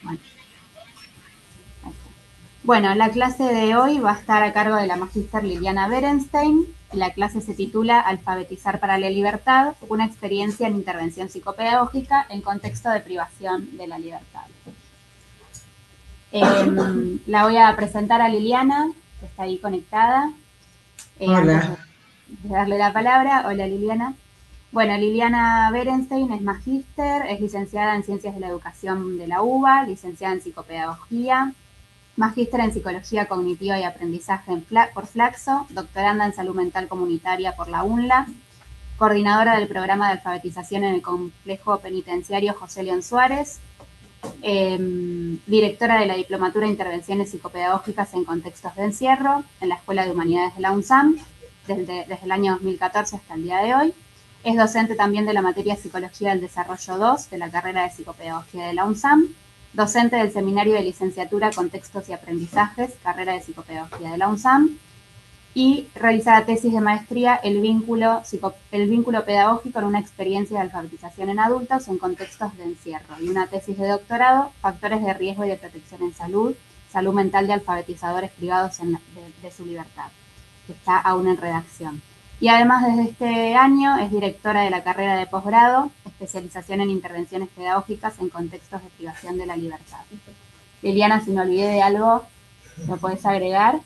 Bueno, bueno, la clase de hoy va a estar a cargo de la magíster Liliana Berenstein. La clase se titula Alfabetizar para la libertad, una experiencia en intervención psicopedagógica en contexto de privación de la libertad. La voy a presentar a Liliana, que está ahí conectada. Antes Hola, de darle la palabra, hola Liliana. Bueno, Liliana Berenstein es magíster, es licenciada en Ciencias de la Educación de la UBA, licenciada en Psicopedagogía, magíster en Psicología Cognitiva y Aprendizaje por Flaxo, doctoranda en Salud Mental Comunitaria por la UNLA, coordinadora del programa de alfabetización en el complejo penitenciario José León Suárez, directora de la Diplomatura de Intervenciones Psicopedagógicas en Contextos de Encierro en la Escuela de Humanidades de la UNSAM desde el año 2014 hasta el día de hoy. Es docente también de la materia Psicología del Desarrollo 2 de la carrera de Psicopedagogía de la UNSAM, docente del Seminario de Licenciatura Contextos y Aprendizajes, carrera de Psicopedagogía de la UNSAM, y realiza la tesis de maestría el vínculo pedagógico en una experiencia de alfabetización en adultos en contextos de encierro, y una tesis de doctorado, factores de riesgo y de protección en salud, salud mental de alfabetizadores privados de su libertad, que está aún en redacción. Y además desde este año es directora de la carrera de posgrado, especialización en intervenciones pedagógicas en contextos de privación de la libertad. Liliana, si me olvidé de algo, lo podés agregar.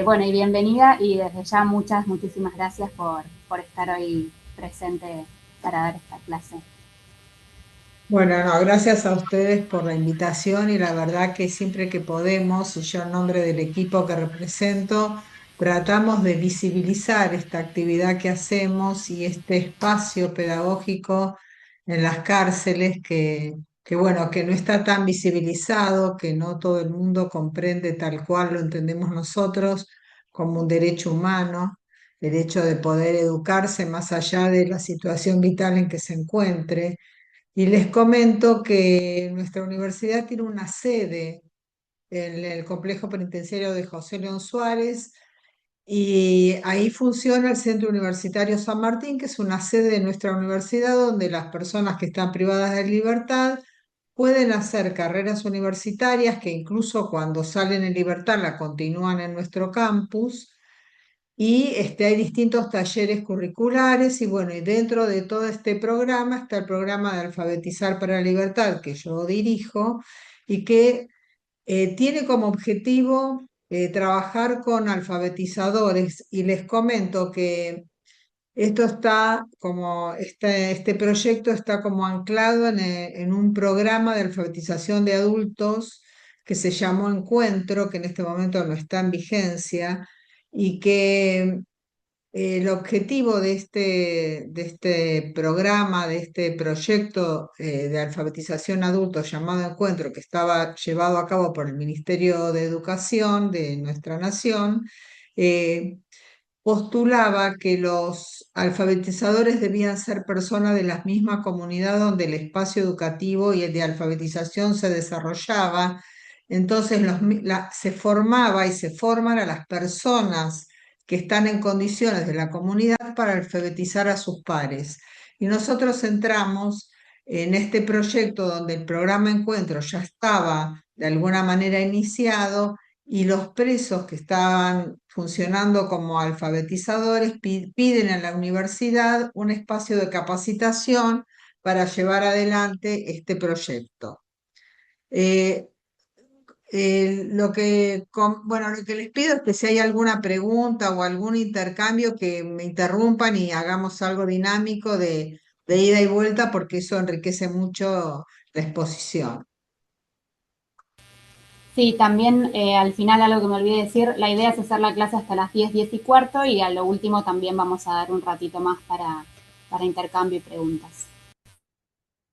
Bueno, y bienvenida y desde ya muchísimas gracias por estar hoy presente para dar esta clase. bueno, no, gracias a ustedes por la invitación y la verdad que siempre que podemos, y yo en nombre del equipo que represento, tratamos de visibilizar esta actividad que hacemos y este espacio pedagógico en las cárceles que bueno, que no está tan visibilizado, que no todo el mundo comprende tal cual lo entendemos nosotros como un derecho humano, el hecho de poder educarse más allá de la situación vital en que se encuentre. Y les comento que nuestra universidad tiene una sede en el complejo penitenciario de José León Suárez y ahí funciona el Centro Universitario San Martín, que es una sede de nuestra universidad donde las personas que están privadas de libertad pueden hacer carreras universitarias que incluso cuando salen en libertad la continúan en nuestro campus. Y hay distintos talleres curriculares y bueno, y dentro de todo este programa está el programa de Alfabetizar para la Libertad que yo dirijo y que tiene como objetivo trabajar con alfabetizadores y les comento que esto está como, este proyecto está como anclado en un programa de alfabetización de adultos que se llamó Encuentro, que en este momento no está en vigencia y que el objetivo de este programa, de este proyecto de alfabetización adulto llamado Encuentro, que estaba llevado a cabo por el Ministerio de Educación de nuestra nación, eh, postulaba que los alfabetizadores debían ser personas de la misma comunidad donde el espacio educativo y el de alfabetización se desarrollaba. Entonces se formaba y se forman a las personas que están en condiciones de la comunidad para alfabetizar a sus pares. Y nosotros entramos en este proyecto donde el programa Encuentro ya estaba de alguna manera iniciado y los presos que estaban funcionando como alfabetizadores piden a la universidad un espacio de capacitación para llevar adelante este proyecto. Eh, bueno, lo que les pido es que si hay alguna pregunta o algún intercambio, que me interrumpan y hagamos algo dinámico de ida y vuelta, porque eso enriquece mucho la exposición. Sí, también al final algo que me olvidé decir, la idea es hacer la clase hasta las 10, 10:15 y a lo último también vamos a dar un ratito más para intercambio y preguntas.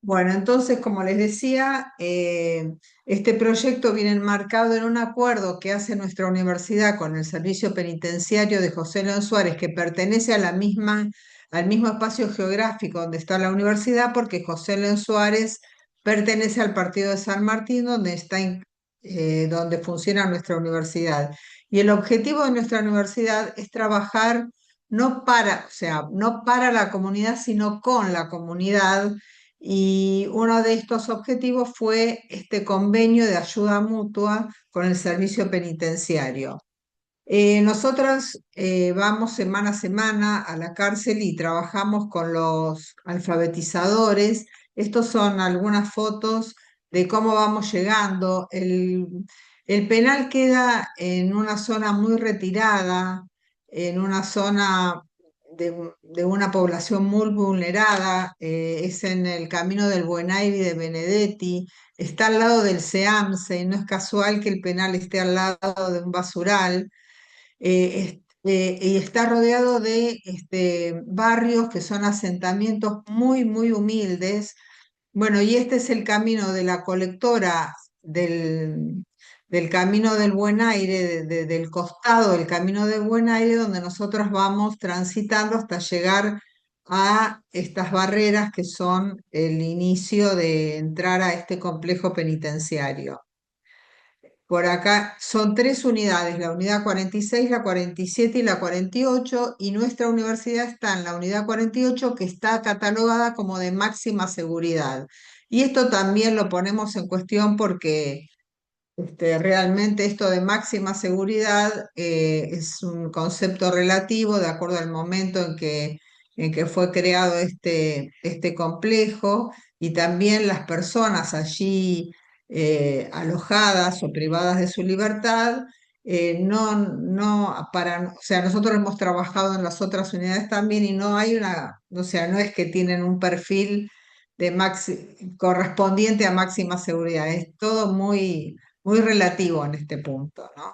Bueno, entonces, como les decía, este proyecto viene enmarcado en un acuerdo que hace nuestra universidad con el Servicio Penitenciario de José León Suárez, que pertenece a al mismo espacio geográfico donde está la universidad, porque José León Suárez pertenece al partido de San Martín, donde funciona nuestra universidad. Y el objetivo de nuestra universidad es trabajar no para, o sea, no para la comunidad, sino con la comunidad y uno de estos objetivos fue este convenio de ayuda mutua con el servicio penitenciario. Nosotros vamos semana a semana a la cárcel y trabajamos con los alfabetizadores. Estos son algunas fotos de cómo vamos llegando. El penal queda en una zona muy retirada, en una zona de una población muy vulnerada. Es en el camino del Buen Aire de Benedetti. Está al lado del SEAMSE y no es casual que el penal esté al lado de un basural, y está rodeado de barrios que son asentamientos muy, muy humildes. Bueno, y este es el camino de la colectora del Camino del Buen Aire, del costado del Camino del Buen Aire, donde nosotros vamos transitando hasta llegar a estas barreras que son el inicio de entrar a este complejo penitenciario. Por acá son tres unidades, la unidad 46, la 47 y la 48, y nuestra universidad está en la unidad 48, que está catalogada como de máxima seguridad. Y esto también lo ponemos en cuestión porque realmente esto de máxima seguridad es un concepto relativo de acuerdo al momento en que fue creado este complejo, y también las personas allí alojadas o privadas de su libertad. O sea, nosotros hemos trabajado en las otras unidades también y no hay o sea, no es que tienen un perfil correspondiente a máxima seguridad, es todo muy relativo en este punto, ¿no?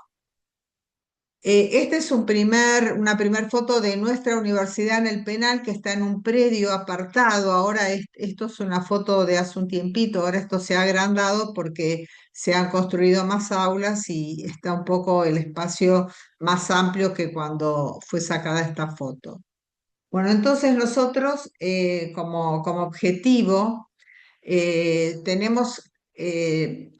Esta es una primer foto de nuestra universidad en el penal, que está en un predio apartado. Ahora esto es una foto de hace un tiempito, ahora esto se ha agrandado porque se han construido más aulas y está un poco el espacio más amplio que cuando fue sacada esta foto. Bueno, entonces nosotros como objetivo tenemos,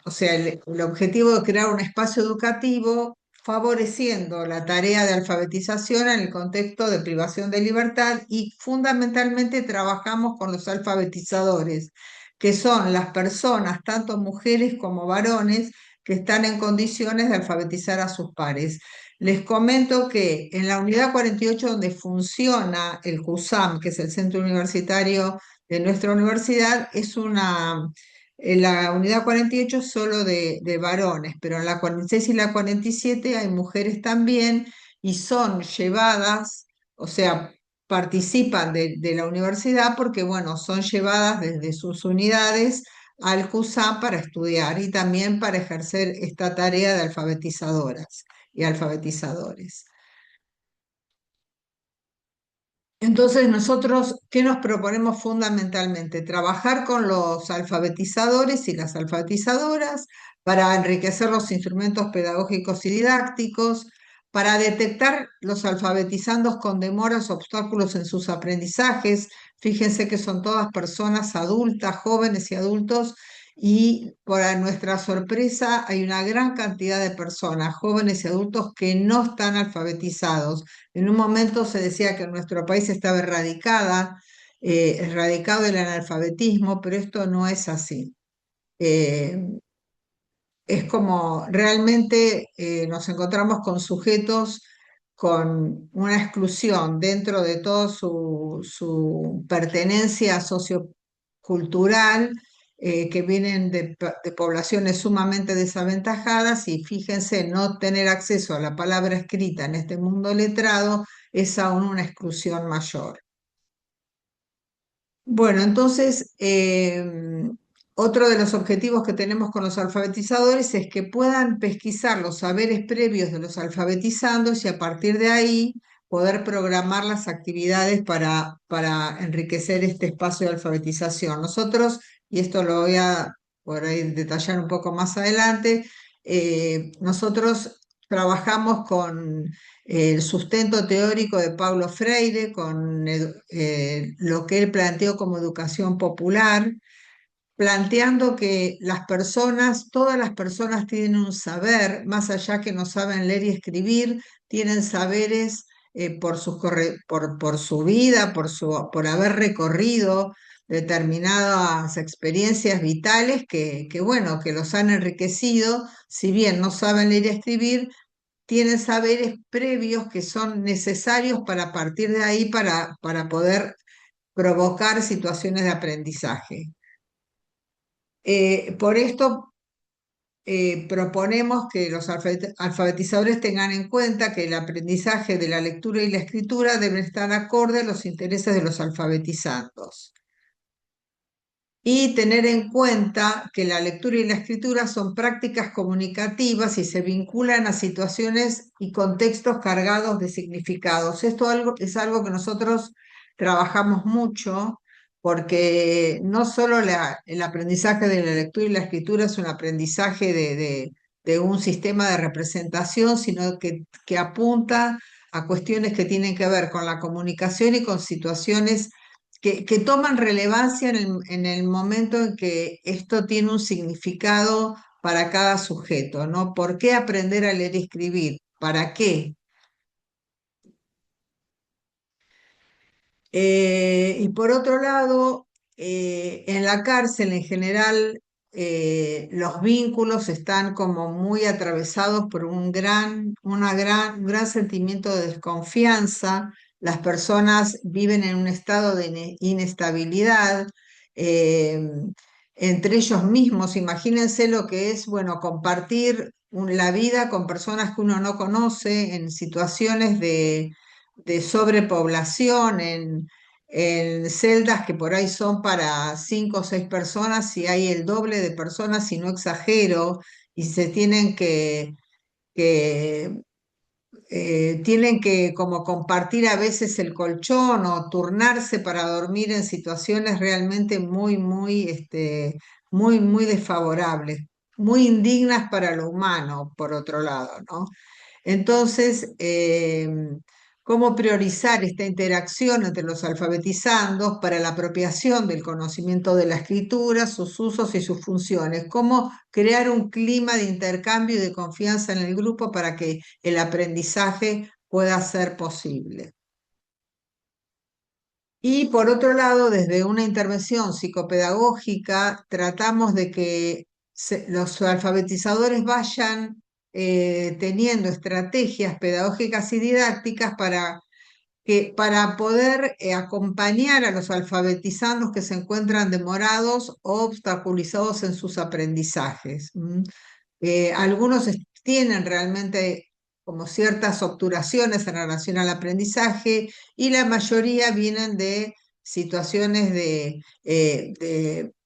o sea, el objetivo de crear un espacio educativo favoreciendo la tarea de alfabetización en el contexto de privación de libertad, y fundamentalmente trabajamos con los alfabetizadores, que son las personas, tanto mujeres como varones, que están en condiciones de alfabetizar a sus pares. Les comento que en la unidad 48, donde funciona el CUSAM, que es el Centro Universitario de nuestra universidad, en la unidad 48 es solo de varones, pero en la 46 y la 47 hay mujeres también, y son llevadas, o sea, participan de la universidad porque, bueno, son llevadas desde sus unidades al CUSAM para estudiar y también para ejercer esta tarea de alfabetizadoras y alfabetizadores. Entonces, nosotros, ¿qué nos proponemos fundamentalmente? Trabajar con los alfabetizadores y las alfabetizadoras para enriquecer los instrumentos pedagógicos y didácticos, para detectar los alfabetizandos con demoras o obstáculos en sus aprendizajes. Fíjense que son todas personas adultas, jóvenes y adultos, y para nuestra sorpresa hay una gran cantidad de personas, jóvenes y adultos, que no están alfabetizados. En un momento se decía que en nuestro país estaba erradicado el analfabetismo, pero esto no es así. Eh, es como realmente nos encontramos con sujetos con una exclusión dentro de toda su pertenencia sociocultural, que vienen de poblaciones sumamente desaventajadas, y fíjense, no tener acceso a la palabra escrita en este mundo letrado es aún una exclusión mayor. Bueno, entonces, otro de los objetivos que tenemos con los alfabetizadores es que puedan pesquisar los saberes previos de los alfabetizandos y a partir de ahí poder programar las actividades para enriquecer este espacio de alfabetización. Nosotros, y esto lo voy a por ahí detallar un poco más adelante, nosotros trabajamos con el sustento teórico de Paulo Freire, con lo que él planteó como educación popular, planteando que las personas, todas las personas tienen un saber, más allá que no saben leer y escribir, tienen saberes por su vida, por haber recorrido. determinadas experiencias vitales bueno, que los han enriquecido, si bien no saben leer y escribir, tienen saberes previos que son necesarios para partir de ahí para poder provocar situaciones de aprendizaje. Por esto proponemos que los alfabetizadores tengan en cuenta que el aprendizaje de la lectura y la escritura deben estar acorde a los intereses de los alfabetizandos. Y tener en cuenta que la lectura y la escritura son prácticas comunicativas y se vinculan a situaciones y contextos cargados de significados. Es algo que nosotros trabajamos mucho porque no solo el aprendizaje de la lectura y la escritura es un aprendizaje de un sistema de representación, sino que apunta a cuestiones que tienen que ver con la comunicación y con situaciones que toman relevancia en el momento en que esto tiene un significado para cada sujeto, ¿no? ¿Por qué aprender a leer y escribir? ¿Para qué? Y por otro lado, en la cárcel en general, los vínculos están como muy atravesados por un gran sentimiento de desconfianza. Las personas viven en un estado de inestabilidad eh, entre ellos mismos. Imagínense lo que es, bueno, compartir la vida con personas que uno no conoce en situaciones de sobrepoblación, en celdas que por ahí son para 5 o 6 personas, y hay el doble de personas, si no exagero, y se que tienen que como compartir a veces el colchón o turnarse para dormir en situaciones realmente muy desfavorables, muy indignas para lo humano, por otro lado, ¿no? Entonces, ¿cómo priorizar esta interacción entre los alfabetizandos para la apropiación del conocimiento de la escritura, sus usos y sus funciones? ¿Cómo crear un clima de intercambio y de confianza en el grupo para que el aprendizaje pueda ser posible? Y por otro lado, desde una intervención psicopedagógica, tratamos de que los alfabetizadores vayan teniendo estrategias pedagógicas y didácticas para poder acompañar a los alfabetizandos que se encuentran demorados o obstaculizados en sus aprendizajes. Algunos tienen realmente como ciertas obturaciones en relación al aprendizaje y la mayoría vienen de situaciones de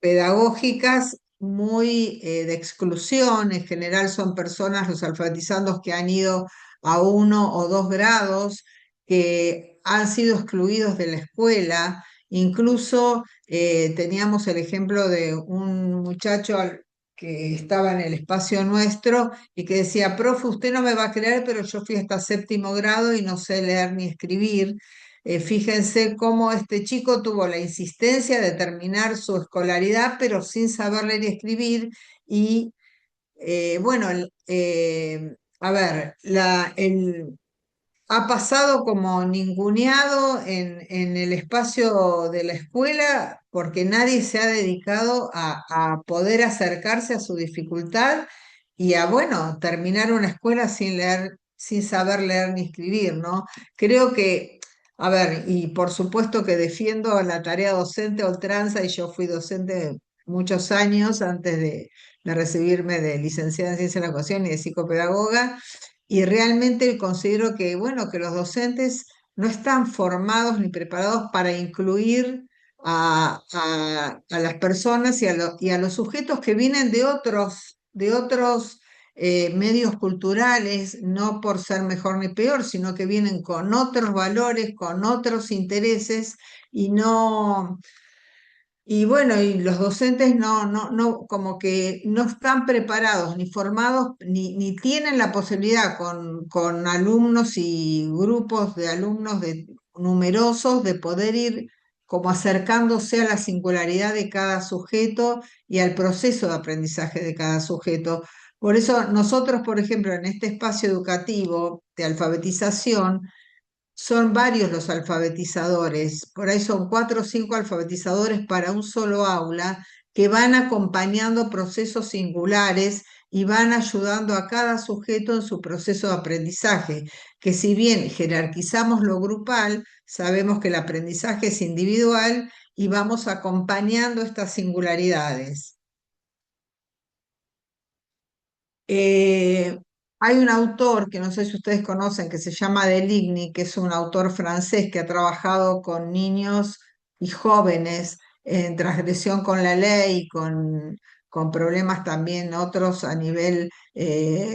pedagógicas muy de exclusión. En general son personas, los alfabetizandos, que han ido a 1 o 2 grados, que han sido excluidos de la escuela. Incluso teníamos el ejemplo de un muchacho que estaba en el espacio nuestro y que decía: profe, usted no me va a creer, pero yo fui hasta 7.º grado y no sé leer ni escribir. Fíjense cómo este chico tuvo la insistencia de terminar su escolaridad, pero sin saber leer y escribir. Y bueno, a ver, ha pasado como ninguneado en el espacio de la escuela porque nadie se ha dedicado a poder acercarse a su dificultad y a, bueno, terminar una escuela sin leer, sin saber leer ni escribir, ¿no? Creo que, a ver, y por supuesto que defiendo la tarea docente a ultranza, y yo fui docente muchos años antes de recibirme de licenciada en Ciencia de la Educación y de psicopedagoga. Y realmente considero que, bueno, que los docentes no están formados ni preparados para incluir a las personas y a los sujetos que vienen de otros medios culturales, no por ser mejor ni peor, sino que vienen con otros valores, con otros intereses, y no, y bueno, y los docentes como que no están preparados ni formados, ni tienen la posibilidad con alumnos y grupos de alumnos numerosos, de poder ir como acercándose a la singularidad de cada sujeto y al proceso de aprendizaje de cada sujeto. Por eso nosotros, por ejemplo, en este espacio educativo de alfabetización, son varios los alfabetizadores, por ahí son 4 o 5 alfabetizadores para un solo aula que van acompañando procesos singulares y van ayudando a cada sujeto en su proceso de aprendizaje, que si bien jerarquizamos lo grupal, sabemos que el aprendizaje es individual y vamos acompañando estas singularidades. Eh, Hay un autor que no sé si ustedes conocen, que se llama Deligny, que es un autor francés que ha trabajado con niños y jóvenes en transgresión con la ley, con problemas también otros a nivel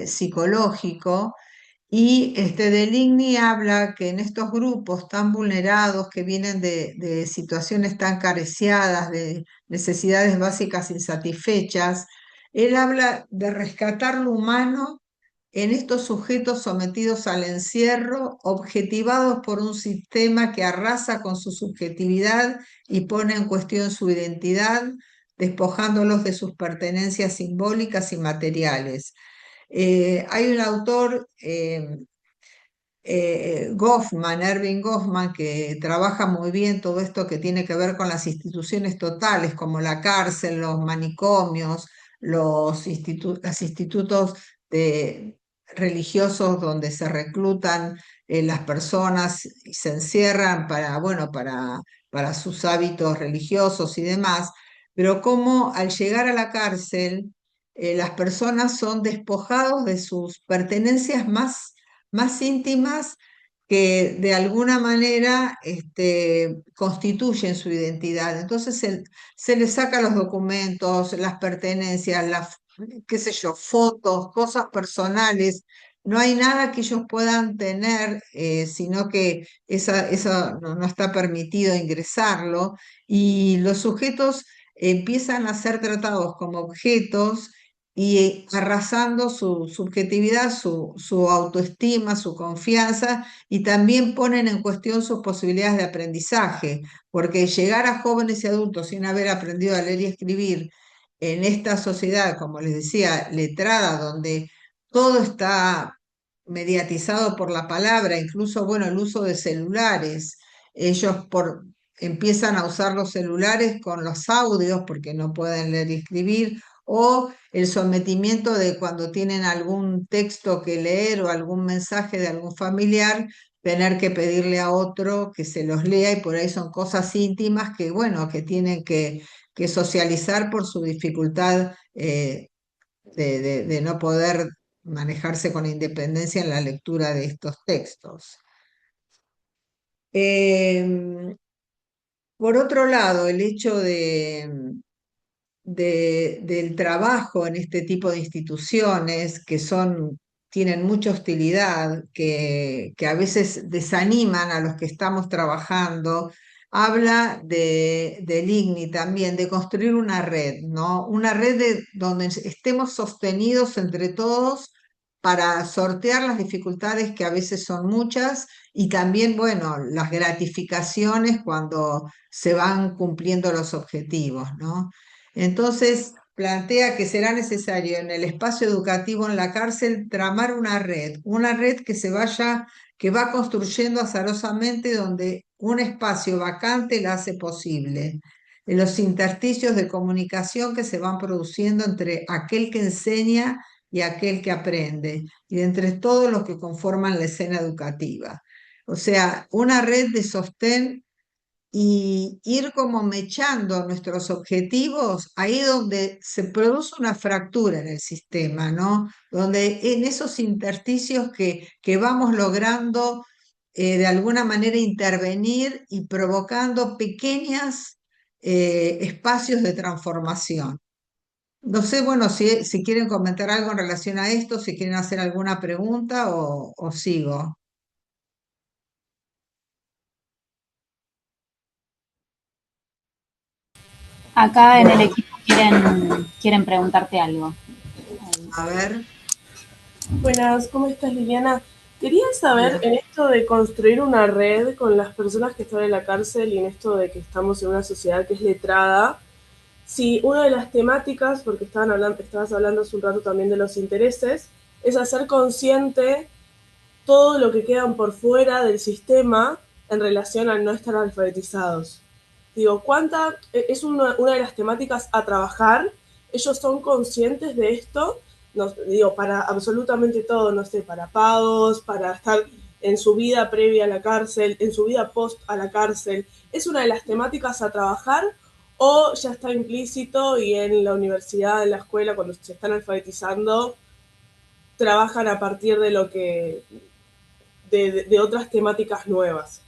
psicológico. Y Deligny habla que en estos grupos tan vulnerados que vienen de situaciones tan careciadas, de necesidades básicas insatisfechas, él habla de rescatar lo humano en estos sujetos sometidos al encierro, objetivados por un sistema que arrasa con su subjetividad y pone en cuestión su identidad, despojándolos de sus pertenencias simbólicas y materiales. Hay un autor, Goffman, Erving Goffman, que trabaja muy bien todo esto que tiene que ver con las instituciones totales, como la cárcel, los manicomios, los institutos religiosos donde se reclutan las personas y se encierran para, bueno, para sus hábitos religiosos y demás, pero cómo al llegar a la cárcel, las personas son despojados de sus pertenencias más íntimas que de alguna manera constituyen su identidad. Entonces se les saca los documentos, las pertenencias, qué sé yo, fotos, cosas personales. No hay nada que ellos puedan tener, sino que esa no está permitido ingresarlo. Y los sujetos empiezan a ser tratados como objetos y arrasando su subjetividad, su autoestima, su confianza, y también ponen en cuestión sus posibilidades de aprendizaje, porque llegar a jóvenes y adultos sin haber aprendido a leer y escribir en esta sociedad, como les decía, letrada, donde todo está mediatizado por la palabra, incluso, bueno, el uso de celulares. Ellos empiezan a usar los celulares con los audios porque no pueden leer y escribir, o el sometimiento de cuando tienen algún texto que leer o algún mensaje de algún familiar, tener que pedirle a otro que se los lea, y por ahí son cosas íntimas que, bueno, que tienen que socializar por su dificultad de no poder manejarse con independencia en la lectura de estos textos. Em, por otro lado, el hecho del trabajo en este tipo de instituciones tienen mucha hostilidad, que a veces desaniman a los que estamos trabajando. Habla del IGNI también, de construir una red, ¿no? Una red donde estemos sostenidos entre todos para sortear las dificultades que a veces son muchas, y también, bueno, las gratificaciones cuando se van cumpliendo los objetivos, ¿no? Entonces, plantea que será necesario en el espacio educativo en la cárcel tramar una red que va construyendo azarosamente, donde un espacio vacante la hace posible. En los intersticios de comunicación que se van produciendo entre aquel que enseña y aquel que aprende, y de entre todos los que conforman la escena educativa. O sea, una red de sostén, y ir como mechando nuestros objetivos ahí donde se produce una fractura en el sistema, ¿no? Donde en esos intersticios que vamos logrando de alguna manera intervenir y provocando pequeños espacios de transformación. No sé, bueno, si quieren comentar algo en relación a esto, si quieren hacer alguna pregunta o sigo. Acá en el Bueno, equipo quieren preguntarte algo. a ver. Buenas, ¿cómo estás, Liliana? Quería saber Hola. en esto de construir una red con las personas que están en la cárcel y en esto de que estamos en una sociedad que es letrada, si una de las temáticas, porque estabas hablando hace un rato también de los intereses, es hacer consciente todo lo que quedan por fuera del sistema en relación al no estar alfabetizados. Digo, es una de las temáticas a trabajar? ¿Ellos son conscientes de esto? No, digo, para absolutamente todo, no sé, para pagos, para estar en su vida previa a la cárcel, en su vida post a la cárcel. ¿Es una de las temáticas a trabajar o ya está implícito y en la universidad, en la escuela, cuando se están alfabetizando, trabajan a partir de lo que de otras temáticas nuevas?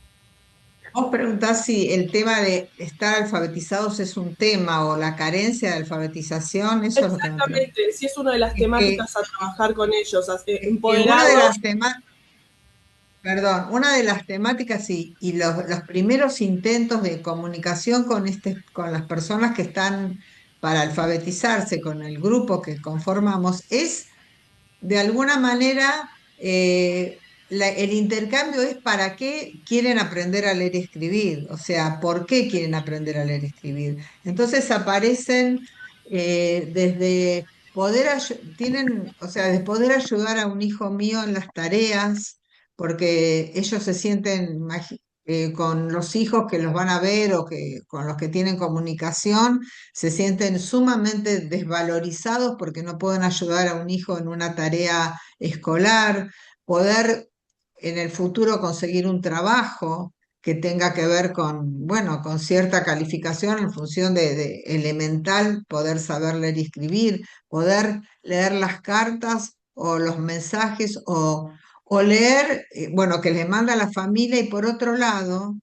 Vos preguntás si el tema de estar alfabetizados es un tema o la carencia de alfabetización, eso es lo que me pregunto. Exactamente, si es una de las Es que, temáticas a trabajar con ellos, es que una de empoderarlos. las temáticas, perdón, una de las temáticas y los primeros intentos de comunicación con las personas que están para alfabetizarse, con el grupo que conformamos, es de alguna manera, el intercambio es para qué quieren aprender a leer y escribir, o sea, por qué quieren aprender a leer y escribir. Entonces aparecen desde o sea, de poder ayudar a un hijo mío en las tareas, porque ellos se sienten con los hijos que los van a ver o que con los que tienen comunicación se sienten sumamente desvalorizados porque no pueden ayudar a un hijo en una tarea escolar, poder en el futuro conseguir un trabajo que tenga que ver con, bueno, con cierta calificación en función de elemental, poder saber leer y escribir, poder leer las cartas o los mensajes o leer, bueno, que les manda la familia y por otro lado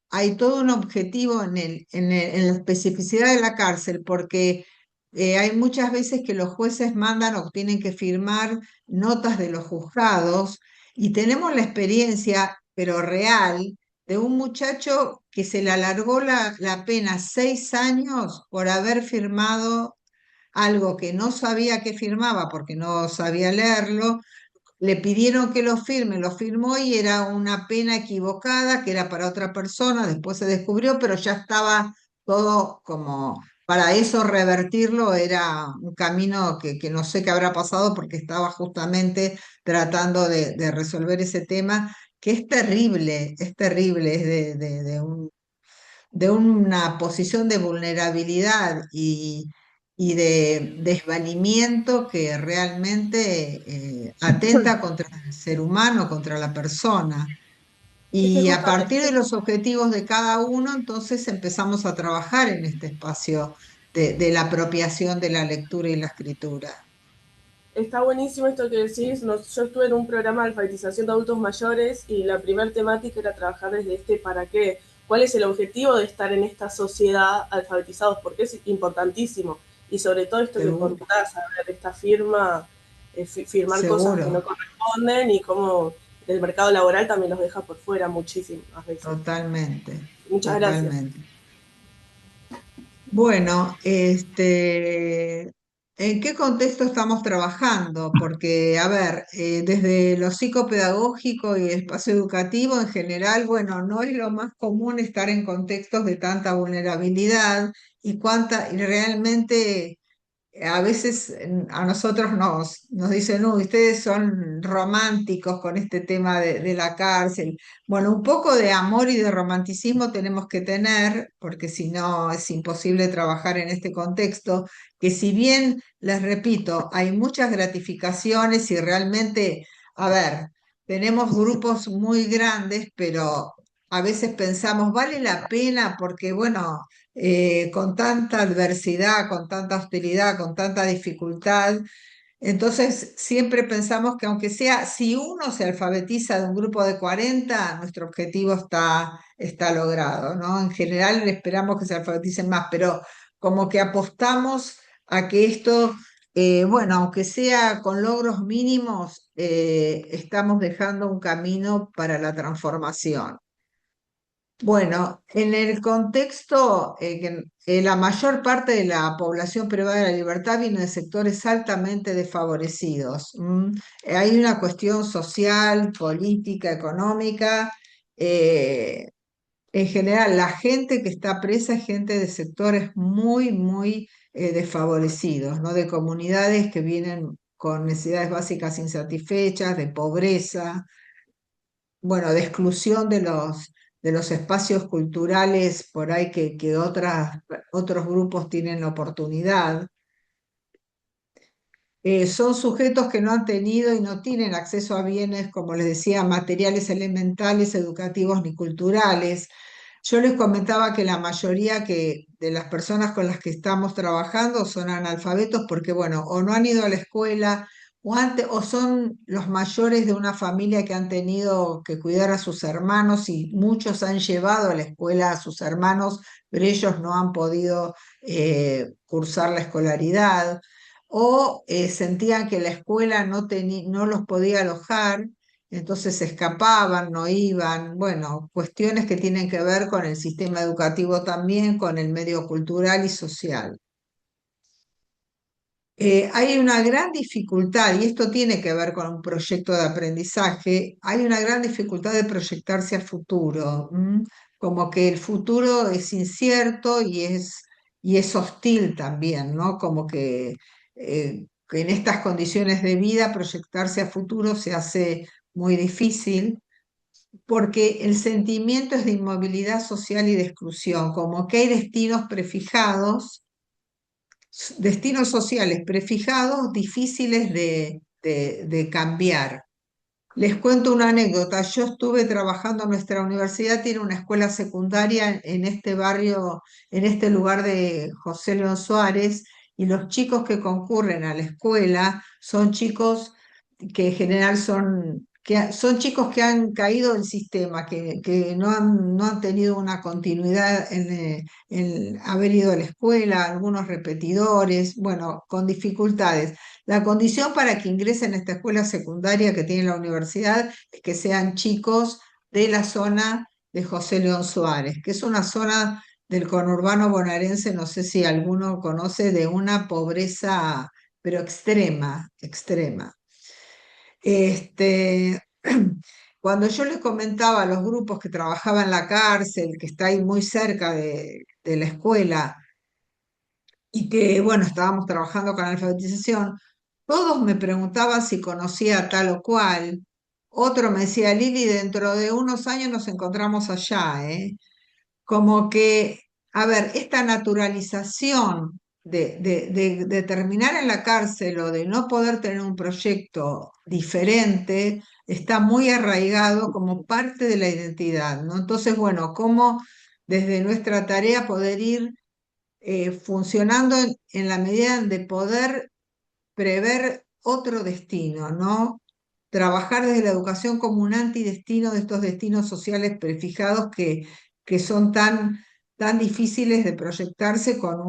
hay todo un objetivo en la especificidad de la cárcel, porque hay muchas veces que los jueces mandan o tienen que firmar notas de los juzgados y tenemos la experiencia, pero real, de un muchacho que se le alargó la pena 6 años por haber firmado algo que no sabía que firmaba porque no sabía leerlo, le pidieron que lo firmó y era una pena equivocada, que era para otra persona, después se descubrió, pero ya estaba todo como, para eso revertirlo era un camino que no sé qué habrá pasado porque estaba justamente tratando de resolver ese tema, que es terrible, es de una posición de vulnerabilidad y de desvalimiento que realmente atenta contra el ser humano, contra la persona. Es que Y a partir de justamente los objetivos de cada uno, entonces empezamos a trabajar en este espacio de la apropiación de la lectura y la escritura. está buenísimo esto que decís. Yo estuve en un programa de alfabetización de adultos mayores y la primera temática era trabajar desde para qué, cuál es el objetivo de estar en esta sociedad alfabetizados, porque es importantísimo. Y sobre todo esto que Seguro, contás, a ver, esta firma, firmar cosas que no seguro, corresponden y cómo el mercado laboral también los deja por fuera muchísimas veces. totalmente, Muchas gracias. totalmente. Bueno, ¿en qué contexto estamos trabajando? Porque, a ver, desde lo psicopedagógico y el espacio educativo en general, bueno, no es lo más común estar en contextos de tanta vulnerabilidad y realmente a veces a nosotros nos dicen, uy, ustedes son románticos con este tema de la cárcel. Bueno, un poco de amor y de romanticismo tenemos que tener, porque si no es imposible trabajar en este contexto, que si bien, les repito, hay muchas gratificaciones y realmente, a ver, tenemos grupos muy grandes, pero a veces pensamos, ¿vale la pena? Porque, bueno, con tanta adversidad, con tanta hostilidad, con tanta dificultad. Entonces, siempre pensamos que aunque sea, si uno se alfabetiza de un grupo de 40 nuestro objetivo está logrado, ¿no? En general esperamos que se alfabeticen más, pero como que apostamos a que esto, bueno, aunque sea con logros mínimos, estamos dejando un camino para la transformación. Bueno, en el contexto que la mayor parte de la población privada de la libertad viene de sectores altamente desfavorecidos. Hay una cuestión social, política, económica. eh, en general, la gente que está presa es gente de sectores muy, muy desfavorecidos, ¿no? De comunidades que vienen con necesidades básicas insatisfechas, de pobreza. bueno, de exclusión de los espacios culturales por ahí que otros grupos tienen oportunidad. Son sujetos que no han tenido y no tienen acceso a bienes, como les decía, materiales elementales, educativos ni culturales. Yo les comentaba que la mayoría de las personas con las que estamos trabajando son analfabetos porque, bueno, o no han ido a la escuela o son los mayores de una familia que han tenido que cuidar a sus hermanos y muchos han llevado a la escuela a sus hermanos, pero ellos no han podido cursar la escolaridad o sentían que la escuela no los podía alojar, entonces se escapaban, no iban, bueno, cuestiones que tienen que ver con el sistema educativo también, con el medio cultural y social. Hay una gran dificultad, y esto tiene que ver con un proyecto de aprendizaje, hay una gran dificultad de proyectarse a futuro, como que el futuro es incierto y es hostil también, ¿no? Como que en estas condiciones de vida proyectarse a futuro se hace muy difícil porque el sentimiento es de inmovilidad social y de exclusión, como que hay destinos sociales prefijados difíciles de cambiar. Les cuento una anécdota. Yo estuve trabajando, nuestra universidad tiene una escuela secundaria en este barrio, en este lugar de José León Suárez, y los chicos que concurren a la escuela son chicos que en general son chicos que han caído del sistema, que no han tenido una continuidad en haber ido a la escuela, algunos repetidores, bueno, con dificultades. La condición para que ingresen a esta escuela secundaria que tiene la universidad es que sean chicos de la zona de José León Suárez, que es una zona del conurbano bonaerense, no sé si alguno conoce, de una pobreza, pero extrema, extrema. Este, cuando yo les comentaba a los grupos que trabajaban en la cárcel, que está ahí muy cerca de la escuela, y que, bueno, estábamos trabajando con alfabetización, todos me preguntaban si conocía tal o cual. Otro me decía, Lili, dentro de unos años nos encontramos allá, ¿eh? Como que, a ver, esta naturalización de terminar en la cárcel o de no poder tener un proyecto diferente está muy arraigado como parte de la identidad, ¿no? Entonces, bueno, cómo desde nuestra tarea poder ir funcionando en la medida de poder prever otro destino, ¿no? Trabajar desde la educación como un antidestino de estos destinos sociales prefijados que son tan difíciles de proyectarse con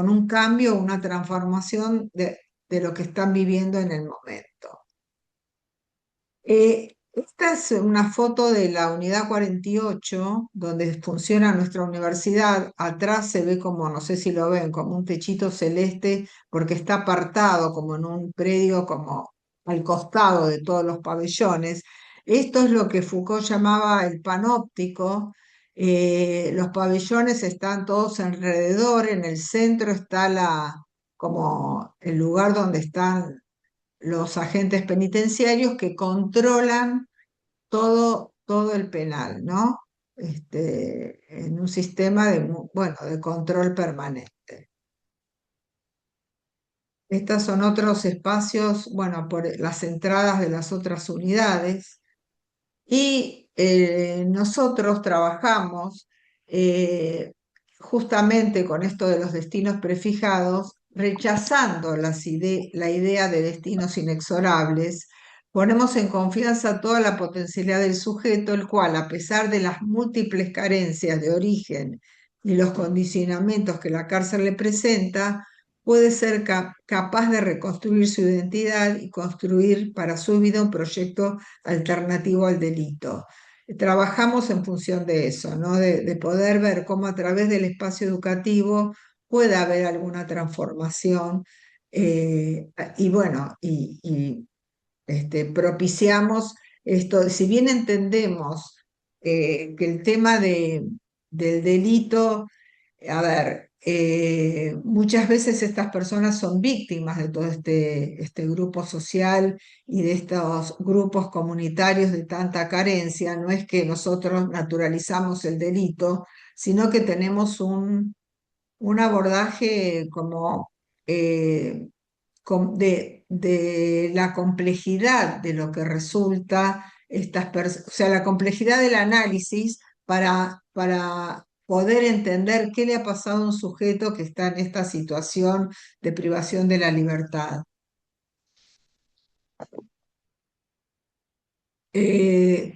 un cambio, una transformación de lo que están viviendo en el momento. Esta es una foto de la unidad 48, donde funciona nuestra universidad. Atrás se ve como, no sé si lo ven, como un techito celeste, porque está apartado como en un predio, como al costado de todos los pabellones. Esto es lo que Foucault llamaba el panóptico. Los pabellones están todos alrededor, en el centro está como el lugar donde están los agentes penitenciarios que controlan todo el penal, ¿no? En un sistema bueno, de control permanente. Estos son otros espacios, bueno, por las entradas de las otras unidades. Y nosotros trabajamos justamente con esto de los destinos prefijados, rechazando la idea de destinos inexorables. Ponemos en confianza toda la potencialidad del sujeto, el cual, a pesar de las múltiples carencias de origen y los condicionamientos que la cárcel le presenta, puede ser capaz de reconstruir su identidad y construir para su vida un proyecto alternativo al delito. Trabajamos en función de eso, ¿no? De poder ver cómo a través del espacio educativo puede haber alguna transformación y bueno, propiciamos esto. Si bien entendemos que el tema del delito, a ver, muchas veces estas personas son víctimas de todo este grupo social y de estos grupos comunitarios de tanta carencia. No es que nosotros naturalizamos el delito, sino que tenemos un abordaje como de la complejidad de lo que resulta o sea, la complejidad del análisis para poder entender qué le ha pasado a un sujeto que está en esta situación de privación de la libertad.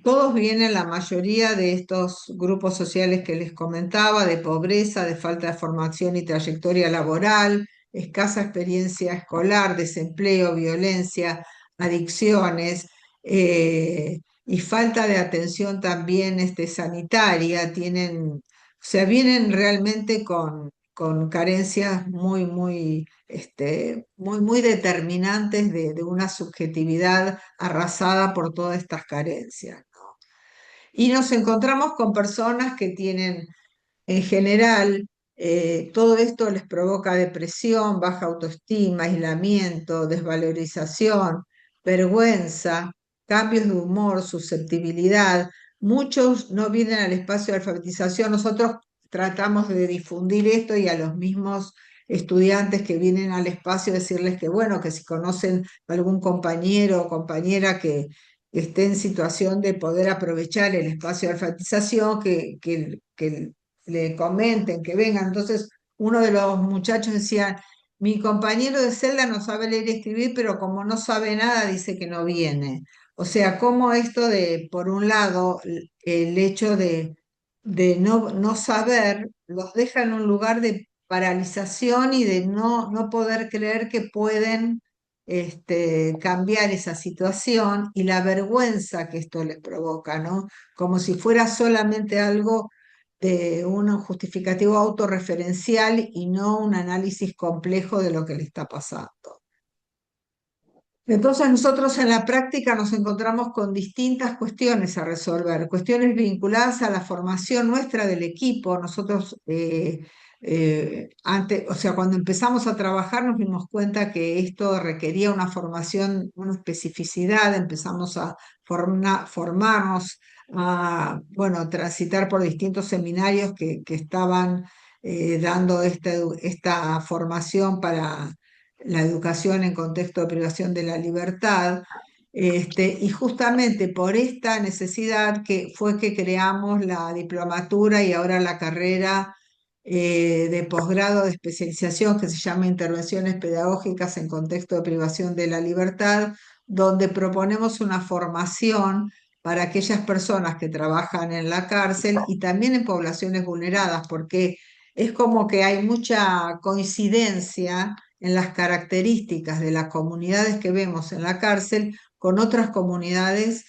Todos vienen, la mayoría de estos grupos sociales que les comentaba, de pobreza, de falta de formación y trayectoria laboral, escasa experiencia escolar, desempleo, violencia, adicciones, y falta de atención también sanitaria. O sea, vienen realmente con carencias muy determinantes de una subjetividad arrasada por todas estas carencias, ¿no? Y nos encontramos con personas que tienen, en general, todo esto les provoca depresión, baja autoestima, aislamiento, desvalorización, vergüenza, cambios de humor, susceptibilidad. Muchos no vienen al espacio de alfabetización. Nosotros tratamos de difundir esto y a los mismos estudiantes que vienen al espacio decirles que, bueno, que si conocen algún compañero o compañera que esté en situación de poder aprovechar el espacio de alfabetización, que le comenten, que vengan. Entonces, uno de los muchachos decía, mi compañero de celda no sabe leer y escribir, pero como no sabe nada, dice que no viene. O sea, como esto de, por un lado, el hecho de no saber, los deja en un lugar de paralización y de no poder creer que pueden cambiar esa situación, y la vergüenza que esto les provoca, ¿no? Como si fuera solamente algo de un justificativo autorreferencial y no un análisis complejo de lo que le está pasando. Entonces nosotros en la práctica nos encontramos con distintas cuestiones a resolver, cuestiones vinculadas a la formación nuestra del equipo. Nosotros antes, o sea, cuando empezamos a trabajar nos dimos cuenta que esto requería una formación, una especificidad. Empezamos a formarnos, a, bueno, transitar por distintos seminarios que estaban dando esta formación para la educación en contexto de privación de la libertad. Y justamente por esta necesidad que fue que creamos la diplomatura y ahora la carrera de posgrado de especialización que se llama Intervenciones Pedagógicas en Contexto de Privación de la Libertad, donde proponemos una formación para aquellas personas que trabajan en la cárcel y también en poblaciones vulneradas, porque es como que hay mucha coincidencia en las características de las comunidades que vemos en la cárcel con otras comunidades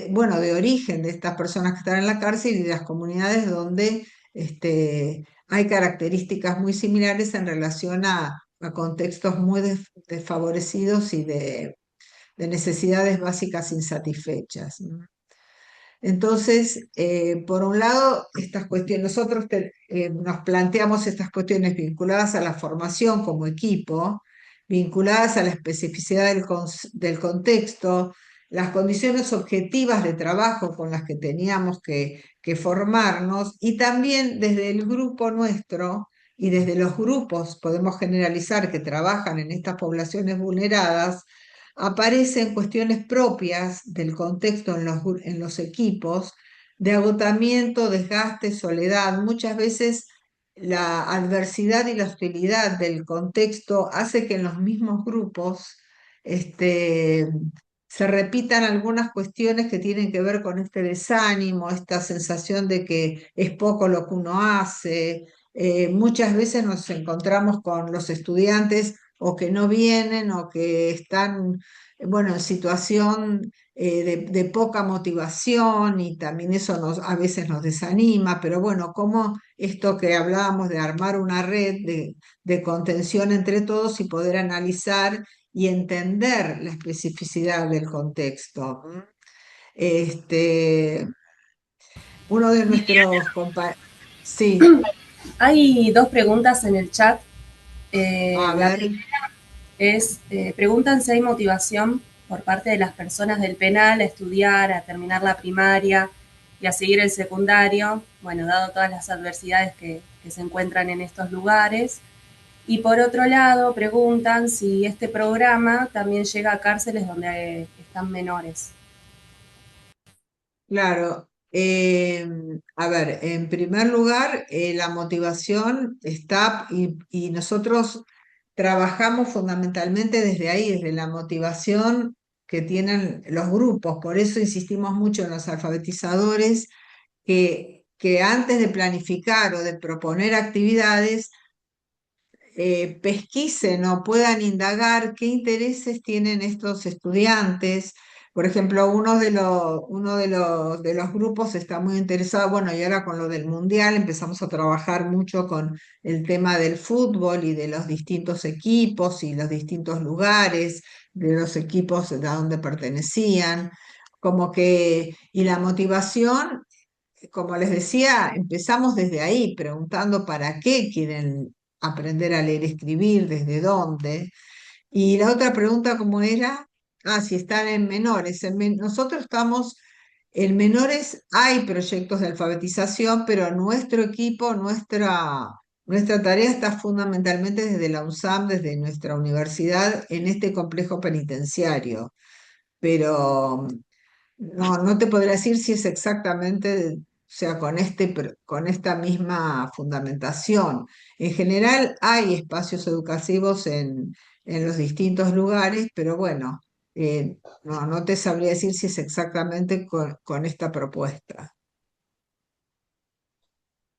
bueno, de origen de estas personas que están en la cárcel y de las comunidades donde hay características muy similares en relación a contextos muy desfavorecidos y de necesidades básicas insatisfechas, ¿no? Entonces, por un lado, estas cuestiones, nosotros nos planteamos estas cuestiones vinculadas a la formación como equipo, vinculadas a la especificidad del contexto, las condiciones objetivas de trabajo con las que teníamos que formarnos, y también desde el grupo nuestro y desde los grupos, podemos generalizar, que trabajan en estas poblaciones vulneradas, aparecen cuestiones propias del contexto en los equipos, de agotamiento, desgaste, soledad. Muchas veces la adversidad y la hostilidad del contexto hace que en los mismos grupos este, se repitan algunas cuestiones que tienen que ver con este desánimo, esta sensación de que es poco lo que uno hace. Muchas veces nos encontramos con los estudiantes o que no vienen o que están, bueno, en situación de poca motivación, y también eso a veces nos desanima. Pero bueno, como esto que hablábamos de armar una red de contención entre todos y poder analizar y entender la especificidad del contexto. Este, uno de nuestros compañeros, sí. Hay dos preguntas en el chat. A La ver, primera es, preguntan si hay motivación por parte de las personas del penal a estudiar, a terminar la primaria y a seguir el secundario, bueno, dado todas las adversidades que se encuentran en estos lugares. Y por otro lado, preguntan si este programa también llega a cárceles donde están menores. claro. A ver, en primer lugar, la motivación está y nosotros trabajamos fundamentalmente desde ahí, desde la motivación que tienen los grupos. Por eso insistimos mucho en los alfabetizadores que antes de planificar o de proponer actividades, pesquisen o puedan indagar qué intereses tienen estos estudiantes. Por ejemplo, uno de los grupos está muy interesado, bueno, y ahora con lo del mundial empezamos a trabajar mucho con el tema del fútbol y de los distintos equipos y los distintos lugares, de los equipos a donde pertenecían, como que, y la motivación, como les decía, empezamos desde ahí, preguntando para qué quieren aprender a leer y escribir, desde dónde. Y la otra pregunta, ¿cómo era? Ah, si están en menores. Nosotros estamos en menores, hay proyectos de alfabetización, pero nuestro equipo, nuestra tarea está fundamentalmente desde la UNSAM, desde nuestra universidad, en este complejo penitenciario. Pero no te podría decir si es exactamente, o sea, con esta misma fundamentación. En general hay espacios educativos en los distintos lugares, pero bueno, no te sabría decir si es exactamente con esta propuesta.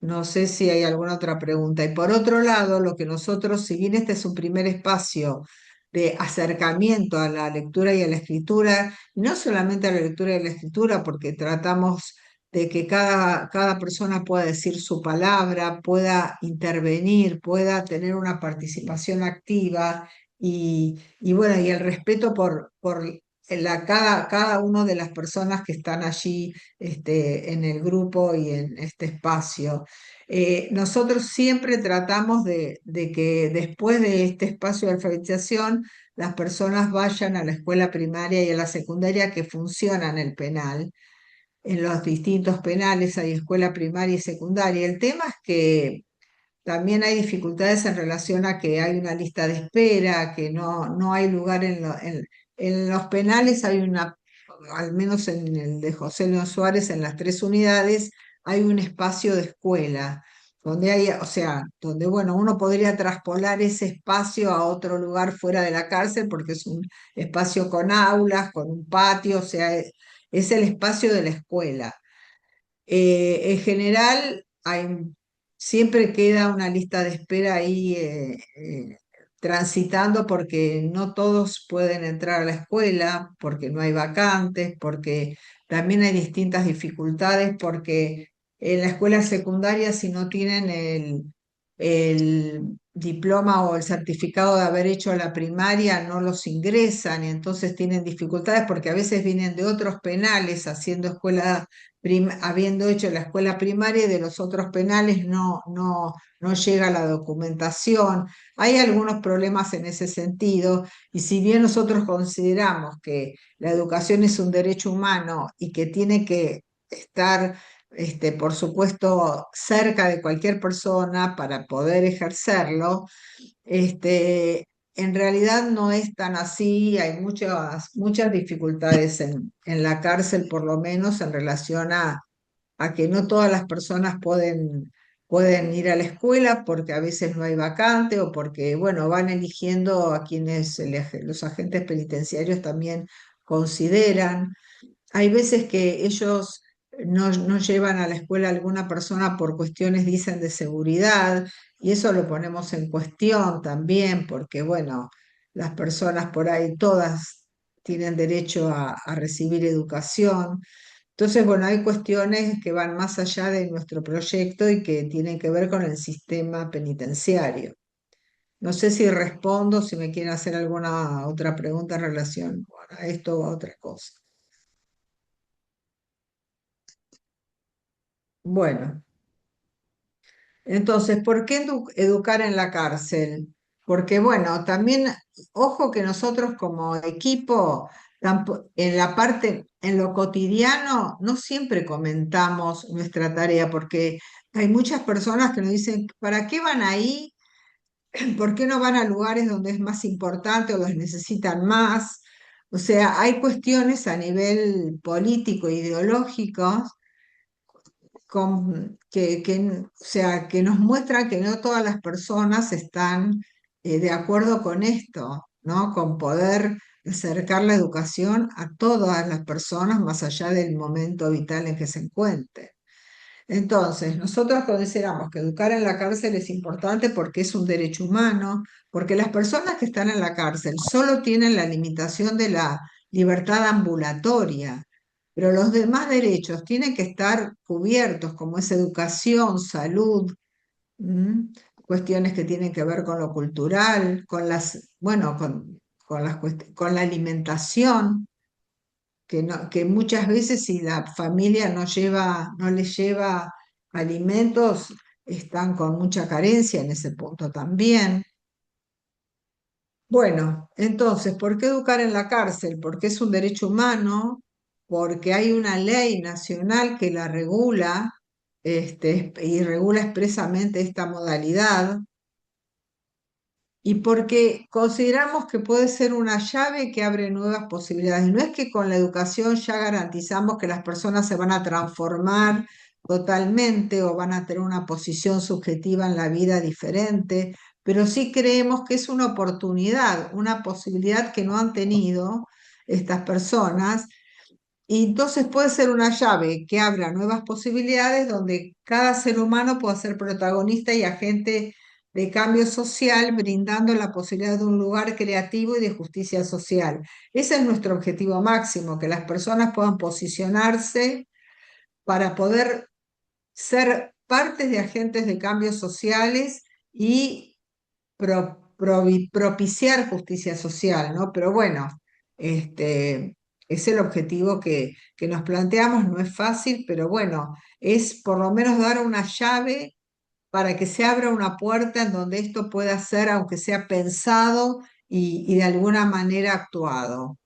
No sé si hay alguna otra pregunta. Y por otro lado, lo que nosotros, si bien este es un primer espacio de acercamiento a la lectura y a la escritura, y no solamente a la lectura y a la escritura, porque tratamos de que cada persona pueda decir su palabra, pueda intervenir, pueda tener una participación activa y bueno, y el respeto por cada una de las personas que están allí en el grupo y en este espacio. Nosotros siempre tratamos de que después de este espacio de alfabetización, las personas vayan a la escuela primaria y a la secundaria que funciona en el penal. En los distintos penales hay escuela primaria y secundaria. El tema es que también hay dificultades en relación a que hay una lista de espera, que no hay lugar en los penales, hay una, al menos en el de José León Suárez, en las 3 unidades, hay un espacio de escuela, donde hay, o sea, donde, bueno, uno podría traspolar ese espacio a otro lugar fuera de la cárcel, porque es un espacio con aulas, con un patio, o sea, es el espacio de la escuela. En general, siempre queda una lista de espera ahí transitando porque no todos pueden entrar a la escuela, porque no hay vacantes, porque también hay distintas dificultades, porque en la escuela secundaria si no tienen el diploma o el certificado de haber hecho la primaria, no los ingresan y entonces tienen dificultades porque a veces vienen de otros penales haciendo habiendo hecho la escuela primaria y de los otros penales no llega la documentación. Hay algunos problemas en ese sentido y si bien nosotros consideramos que la educación es un derecho humano y que tiene que estar, por supuesto, cerca de cualquier persona para poder ejercerlo, en realidad no es tan así, hay muchas dificultades en la cárcel, por lo menos en relación a que no todas las personas pueden ir a la escuela porque a veces no hay vacante o porque, bueno, van eligiendo a quienes los agentes penitenciarios también consideran. Hay veces que ellos no llevan a la escuela a alguna persona por cuestiones, dicen, de seguridad, y eso lo ponemos en cuestión también, porque, bueno, las personas por ahí todas tienen derecho a recibir educación. Entonces, bueno, hay cuestiones que van más allá de nuestro proyecto y que tienen que ver con el sistema penitenciario. No sé si respondo, si me quieren hacer alguna otra pregunta en relación a esto o a otra cosa. Bueno, Entonces, ¿por qué educar en la cárcel? Porque, bueno, también, ojo que nosotros como equipo, en la parte, en lo cotidiano, no siempre comentamos nuestra tarea, porque hay muchas personas que nos dicen, ¿para qué van ahí? ¿Por qué no van a lugares donde es más importante o los necesitan más? O sea, hay cuestiones a nivel político, ideológico, o sea, que nos muestran que no todas las personas están de acuerdo con esto, ¿no? Con poder acercar la educación a todas las personas más allá del momento vital en que se encuentren. Entonces, nosotros consideramos que educar en la cárcel es importante porque es un derecho humano, porque las personas que están en la cárcel solo tienen la limitación de la libertad ambulatoria, pero los demás derechos tienen que estar cubiertos, como es educación, salud, ¿m? Cuestiones que tienen que ver con lo cultural, bueno, con la alimentación que muchas veces si la familia no les lleva alimentos, están con mucha carencia en ese punto también. Bueno, entonces, ¿por qué educar en la cárcel? Porque es un derecho humano, porque hay una ley nacional que la regula, y regula expresamente esta modalidad, y porque consideramos que puede ser una llave que abre nuevas posibilidades. Y no es que con la educación ya garantizamos que las personas se van a transformar totalmente o van a tener una posición subjetiva en la vida diferente, pero sí creemos que es una oportunidad, una posibilidad que no han tenido estas personas. Y entonces puede ser una llave que abra nuevas posibilidades donde cada ser humano pueda ser protagonista y agente de cambio social, brindando la posibilidad de un lugar creativo y de justicia social. Ese es nuestro objetivo máximo, que las personas puedan posicionarse para poder ser partes de agentes de cambios sociales y propiciar justicia social, ¿no? Pero bueno, es el objetivo que nos planteamos, no es fácil, pero bueno, es por lo menos dar una llave para que se abra una puerta en donde esto pueda ser, aunque sea pensado y de alguna manera actuado.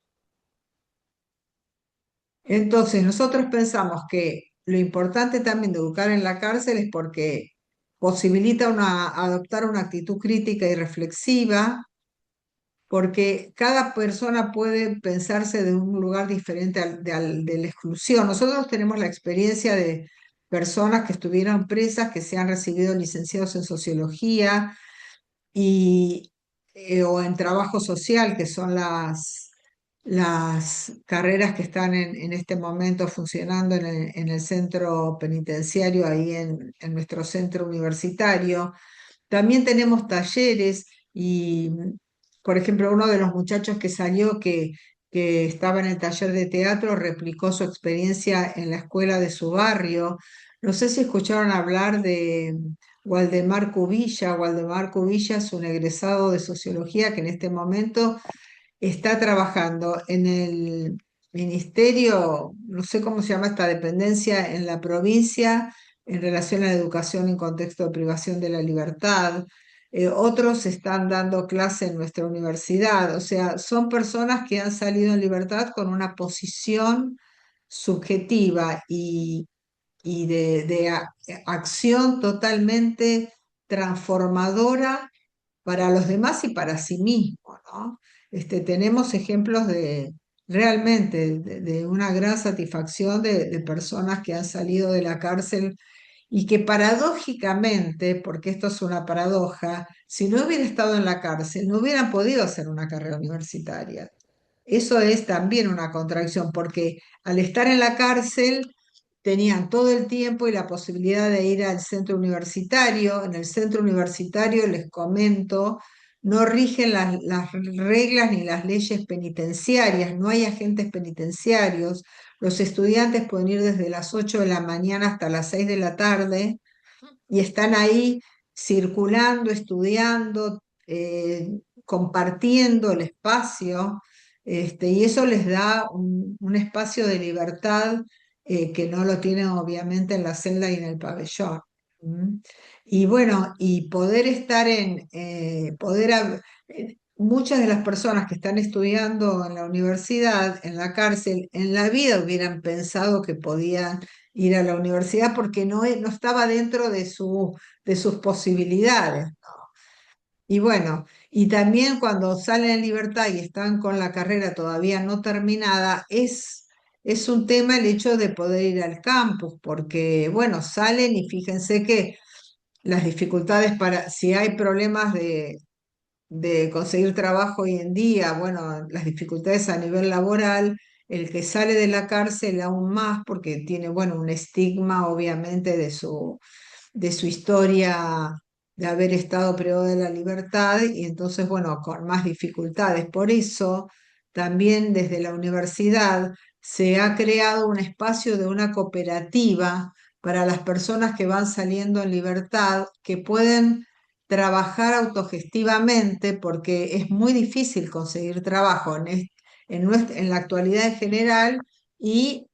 Entonces, nosotros pensamos que lo importante también de educar en la cárcel es porque posibilita adoptar una actitud crítica y reflexiva, porque cada persona puede pensarse de un lugar diferente de la exclusión. Nosotros tenemos la experiencia de personas que estuvieron presas, que se han recibido licenciados en sociología y, o en trabajo social, que son las carreras que están en este momento funcionando en el centro penitenciario, ahí en nuestro centro universitario. También tenemos talleres y, por ejemplo, uno de los muchachos que salió que estaba en el taller de teatro replicó su experiencia en la escuela de su barrio. No sé si escucharon hablar de Waldemar Cubilla. Waldemar Cubilla es un egresado de sociología que en este momento está trabajando en el ministerio, no sé cómo se llama esta dependencia en la provincia, en relación a la educación en contexto de privación de la libertad. Otros están dando clase en nuestra universidad. O sea, son personas que han salido en libertad con una posición subjetiva y de acción totalmente transformadora para los demás y para sí mismo, ¿no? Tenemos ejemplos de realmente de una gran satisfacción de personas que han salido de la cárcel y que paradójicamente, porque esto es una paradoja, si no hubiera estado en la cárcel, no hubieran podido hacer una carrera universitaria. Eso es también una contradicción, porque al estar en la cárcel tenían todo el tiempo y la posibilidad de ir al centro universitario. En el centro universitario, les comento, no rigen las reglas ni las leyes penitenciarias, no hay agentes penitenciarios. Los estudiantes pueden ir desde las 8 de la mañana hasta las 6 de la tarde y están ahí circulando, estudiando, compartiendo el espacio, y eso les da un espacio de libertad que no lo tienen obviamente en la celda y en el pabellón. ¿Mm? Y bueno, y poder estar muchas de las personas que están estudiando en la universidad, en la cárcel, en la vida hubieran pensado que podían ir a la universidad porque no estaba dentro de sus posibilidades. Y bueno, y también cuando salen en libertad y están con la carrera todavía no terminada, es un tema el hecho de poder ir al campus, porque bueno, salen y fíjense que las dificultades si hay problemas de conseguir trabajo hoy en día, bueno, las dificultades a nivel laboral, el que sale de la cárcel aún más porque tiene, bueno, un estigma obviamente de su historia de haber estado privado de la libertad y entonces, bueno, con más dificultades. Por eso, también desde la universidad se ha creado un espacio de una cooperativa para las personas que van saliendo en libertad, que pueden trabajar autogestivamente porque es muy difícil conseguir trabajo en la actualidad en general y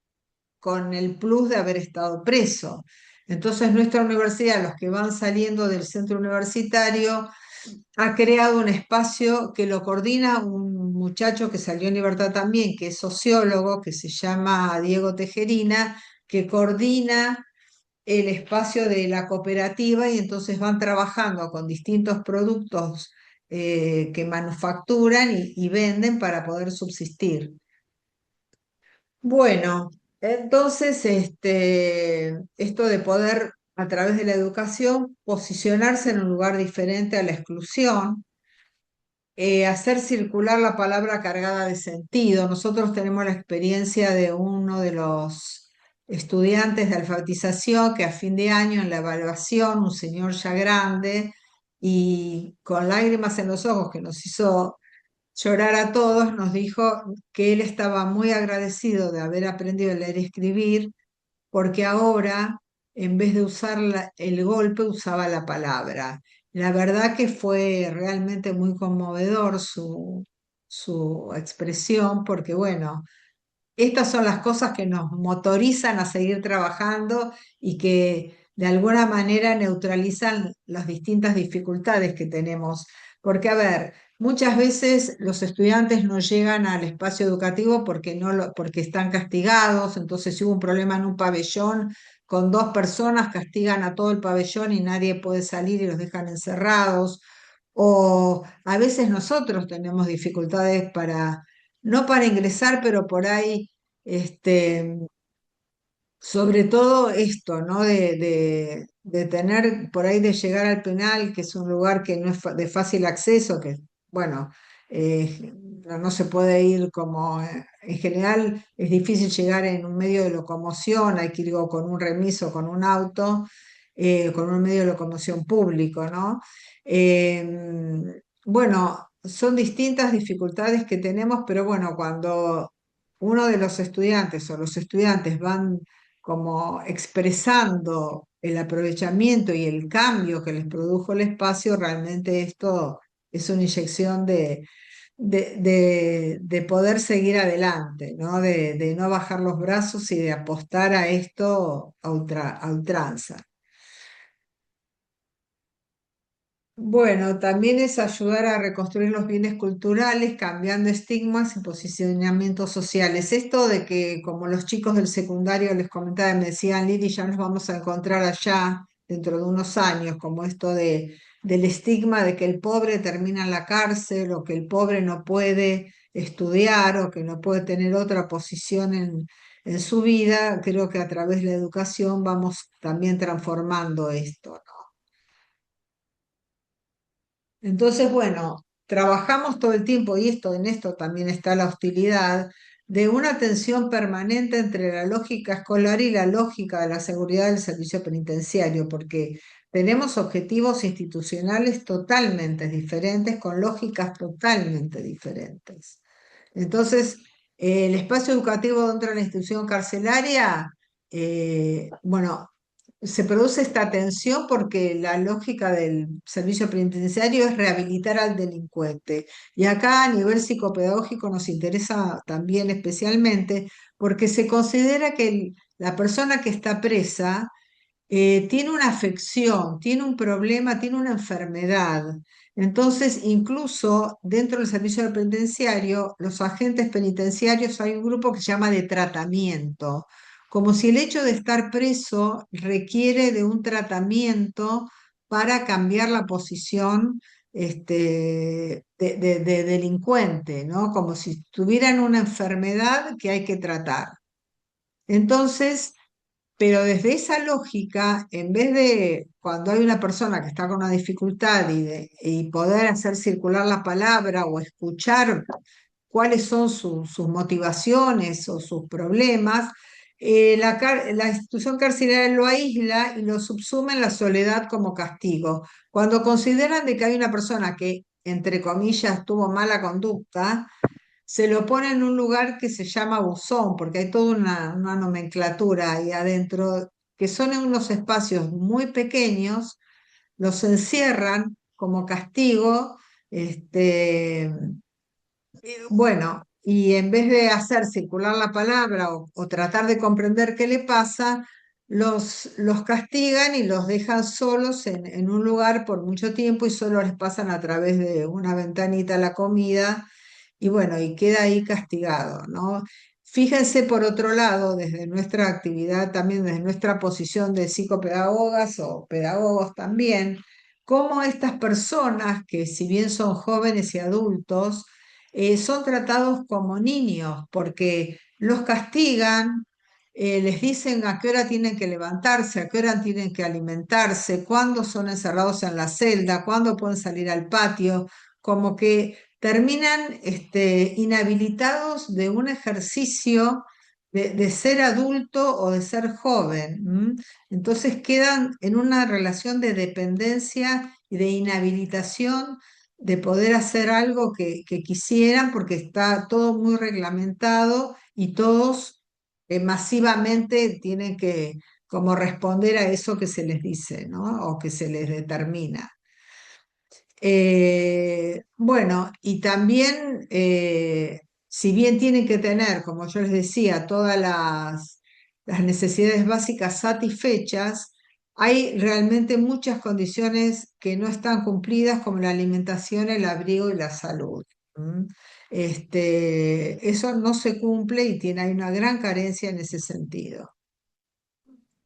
con el plus de haber estado preso. Entonces, nuestra universidad, los que van saliendo del centro universitario, ha creado un espacio que lo coordina un muchacho que salió en libertad también, que es sociólogo, que se llama Diego Tejerina, que coordina el espacio de la cooperativa y entonces van trabajando con distintos productos que manufacturan y venden para poder subsistir. Bueno, entonces esto de poder a través de la educación posicionarse en un lugar diferente a la exclusión, hacer circular la palabra cargada de sentido. Nosotros tenemos la experiencia de uno de los estudiantes de alfabetización que a fin de año en la evaluación, un señor ya grande y con lágrimas en los ojos que nos hizo llorar a todos, nos dijo que él estaba muy agradecido de haber aprendido a leer y escribir, porque ahora, en vez de usar el golpe, usaba la palabra. La verdad que fue realmente muy conmovedor su expresión, porque bueno, estas son las cosas que nos motorizan a seguir trabajando y que de alguna manera neutralizan las distintas dificultades que tenemos. Porque, a ver, muchas veces los estudiantes no llegan al espacio educativo porque están castigados, entonces si hubo un problema en un pabellón, con dos personas castigan a todo el pabellón y nadie puede salir y los dejan encerrados. O a veces nosotros tenemos dificultades no para ingresar, pero por ahí este, sobre todo esto, ¿no? De tener por ahí de llegar al penal, que es un lugar que no es de fácil acceso, que, bueno, no se puede ir como, en general es difícil llegar en un medio de locomoción, hay que ir o con un remiso, con un auto, con un medio de locomoción público, ¿no? Bueno, son distintas dificultades que tenemos, pero bueno, cuando uno de los estudiantes o los estudiantes van como expresando el aprovechamiento y el cambio que les produjo el espacio, realmente esto es una inyección de poder seguir adelante, ¿no? De no bajar los brazos y de apostar a esto a ultranza. Bueno, también es ayudar a reconstruir los bienes culturales, cambiando estigmas y posicionamientos sociales. Esto de que, como los chicos del secundario les comentaba, me decían, Lili, ya nos vamos a encontrar allá dentro de unos años, como esto del estigma de que el pobre termina en la cárcel o que el pobre no puede estudiar o que no puede tener otra posición en su vida. Creo que a través de la educación vamos también transformando esto, ¿no? Entonces, bueno, trabajamos todo el tiempo, y en esto también está la hostilidad, de una tensión permanente entre la lógica escolar y la lógica de la seguridad del servicio penitenciario, porque tenemos objetivos institucionales totalmente diferentes, con lógicas totalmente diferentes. Entonces, el espacio educativo dentro de la institución carcelaria, bueno, se produce esta tensión porque la lógica del servicio penitenciario es rehabilitar al delincuente. Y acá a nivel psicopedagógico nos interesa también especialmente porque se considera que la persona que está presa tiene una afección, tiene un problema, tiene una enfermedad. Entonces, incluso dentro del servicio penitenciario, los agentes penitenciarios hay un grupo que se llama de tratamiento, como si el hecho de estar preso requiere de un tratamiento para cambiar la posición de delincuente, ¿no? Como si tuvieran una enfermedad que hay que tratar. Entonces, pero desde esa lógica, en vez de cuando hay una persona que está con una dificultad y poder hacer circular la palabra o escuchar cuáles son sus motivaciones o sus problemas, la institución carcelaria lo aísla y lo subsume en la soledad como castigo. Cuando consideran de que hay una persona que, entre comillas, tuvo mala conducta, se lo pone en un lugar que se llama buzón, porque hay toda una nomenclatura ahí adentro, que son en unos espacios muy pequeños, los encierran como castigo, este, bueno, y en vez de hacer circular la palabra o tratar de comprender qué le pasa, los castigan y los dejan solos en un lugar por mucho tiempo y solo les pasan a través de una ventanita la comida y bueno, y queda ahí castigado, ¿no? Fíjense por otro lado, desde nuestra actividad también, desde nuestra posición de psicopedagogas o pedagogos también, cómo estas personas que si bien son jóvenes y adultos, son tratados como niños porque los castigan, les dicen a qué hora tienen que levantarse, a qué hora tienen que alimentarse, cuándo son encerrados en la celda, cuándo pueden salir al patio, como que terminan inhabilitados de un ejercicio de ser adulto o de ser joven. Entonces quedan en una relación de dependencia y de inhabilitación de poder hacer algo que quisieran porque está todo muy reglamentado y todos masivamente tienen que como responder a eso que se les dice, ¿no? O que se les determina. Bueno, y también, si bien tienen que tener, como yo les decía, todas las necesidades básicas satisfechas, hay realmente muchas condiciones que no están cumplidas, como la alimentación, el abrigo y la salud. ¿M? Eso no se cumple y hay una gran carencia en ese sentido.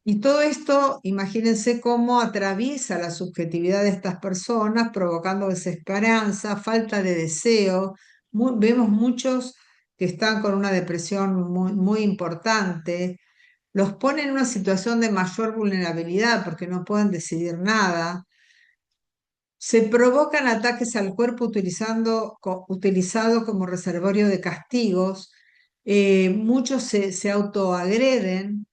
Y todo esto, imagínense cómo atraviesa la subjetividad de estas personas, provocando desesperanza, falta de deseo. Vemos muchos que están con una depresión muy, muy importante. Los pone en una situación de mayor vulnerabilidad porque no pueden decidir nada. Se provocan ataques al cuerpo utilizado como reservorio de castigos. Muchos se autoagreden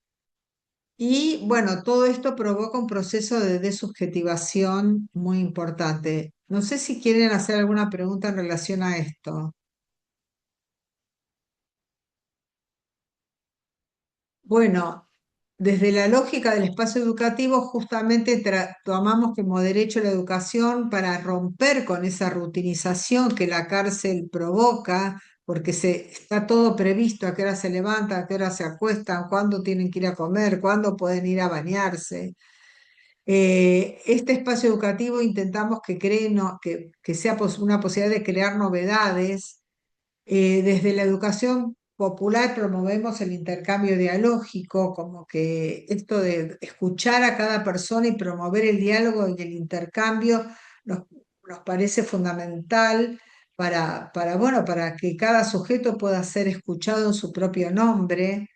y bueno, todo esto provoca un proceso de desubjetivación muy importante. No sé si quieren hacer alguna pregunta en relación a esto. Bueno, desde la lógica del espacio educativo, justamente tomamos como derecho la educación para romper con esa rutinización que la cárcel provoca, porque está todo previsto, a qué hora se levantan, a qué hora se acuestan, cuándo tienen que ir a comer, cuándo pueden ir a bañarse. Este espacio educativo intentamos que que sea una posibilidad de crear novedades. Desde la educación popular promovemos el intercambio dialógico, como que esto de escuchar a cada persona y promover el diálogo y el intercambio nos, nos parece fundamental bueno, para que cada sujeto pueda ser escuchado en su propio nombre,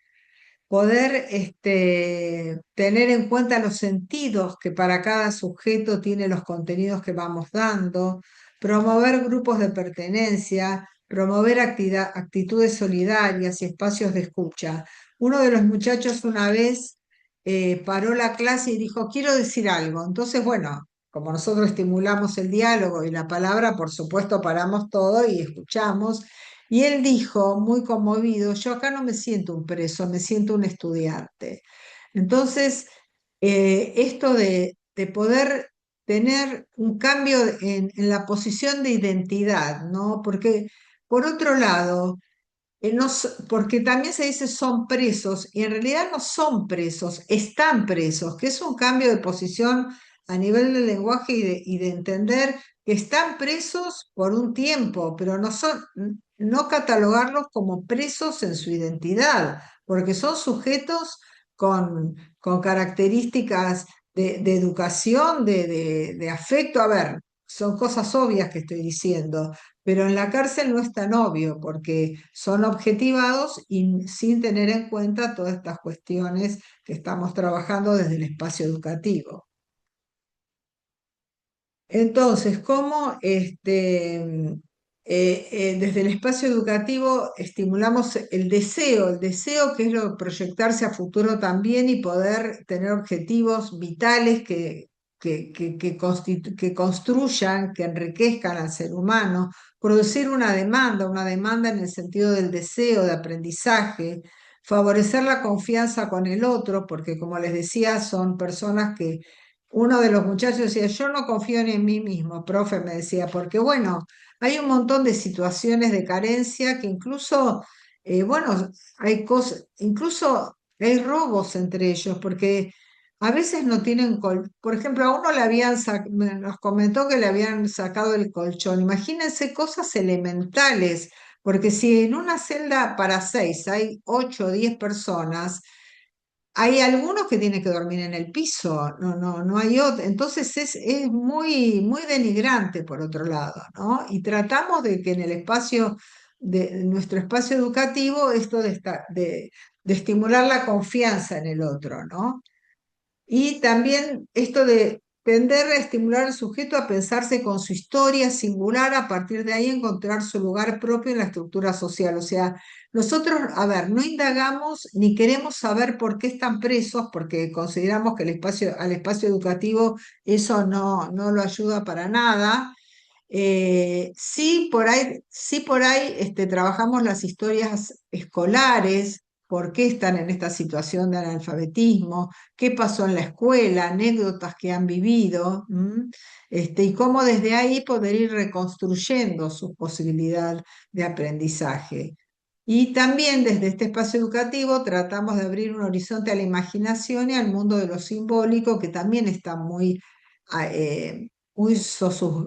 poder tener en cuenta los sentidos que para cada sujeto tiene los contenidos que vamos dando, promover grupos de pertenencia, promover actitudes solidarias y espacios de escucha. Uno de los muchachos una vez paró la clase y dijo, quiero decir algo. Entonces, bueno, como nosotros estimulamos el diálogo y la palabra, por supuesto paramos todo y escuchamos. Y él dijo, muy conmovido, yo acá no me siento un preso, me siento un estudiante. Entonces, esto de poder tener un cambio en la posición de identidad, ¿no? Porque, por otro lado, porque también se dice son presos y en realidad no son presos, están presos, que es un cambio de posición a nivel del lenguaje y de entender que están presos por un tiempo, pero no catalogarlos como presos en su identidad, porque son sujetos con características de educación, de afecto. A ver, son cosas obvias que estoy diciendo, pero en la cárcel no es tan obvio porque son objetivados y sin tener en cuenta todas estas cuestiones que estamos trabajando desde el espacio educativo. Entonces, ¿cómo desde el espacio educativo estimulamos el deseo que es lo de proyectarse a futuro también y poder tener objetivos vitales que construyan, que enriquezcan al ser humano, producir una demanda en el sentido del deseo, de aprendizaje, favorecer la confianza con el otro, porque como les decía, son personas que uno de los muchachos decía, yo no confío ni en mí mismo, profe, me decía, porque bueno, hay un montón de situaciones de carencia que incluso, bueno, hay cosas, incluso hay robos entre ellos, porque a veces no tienen, por ejemplo, a uno le habían, nos comentó que le habían sacado el colchón. Imagínense cosas elementales, porque si en una celda para 6 hay 8 o 10 personas, hay algunos que tienen que dormir en el piso, no hay otro. Entonces es muy, muy denigrante por otro lado, ¿no? Y tratamos de que en el espacio, de nuestro espacio educativo, esto de estimular la confianza en el otro, ¿no? Y también esto de tender a estimular al sujeto a pensarse con su historia singular, a partir de ahí encontrar su lugar propio en la estructura social. O sea, nosotros, a ver, no indagamos ni queremos saber por qué están presos, porque consideramos que al espacio educativo eso no lo ayuda para nada. Sí por ahí trabajamos las historias escolares, por qué están en esta situación de analfabetismo, qué pasó en la escuela, anécdotas que han vivido, y cómo desde ahí poder ir reconstruyendo su posibilidad de aprendizaje. Y también desde este espacio educativo tratamos de abrir un horizonte a la imaginación y al mundo de lo simbólico, que también está muy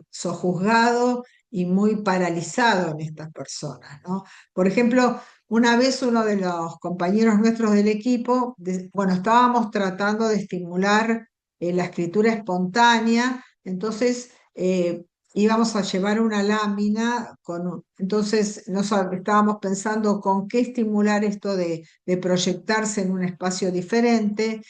sojuzgado y muy paralizado en estas personas, ¿no? Por ejemplo, una vez uno de los compañeros nuestros del equipo, bueno, estábamos tratando de estimular la escritura espontánea, entonces íbamos a llevar una lámina, entonces estábamos pensando con qué estimular esto de proyectarse en un espacio diferente.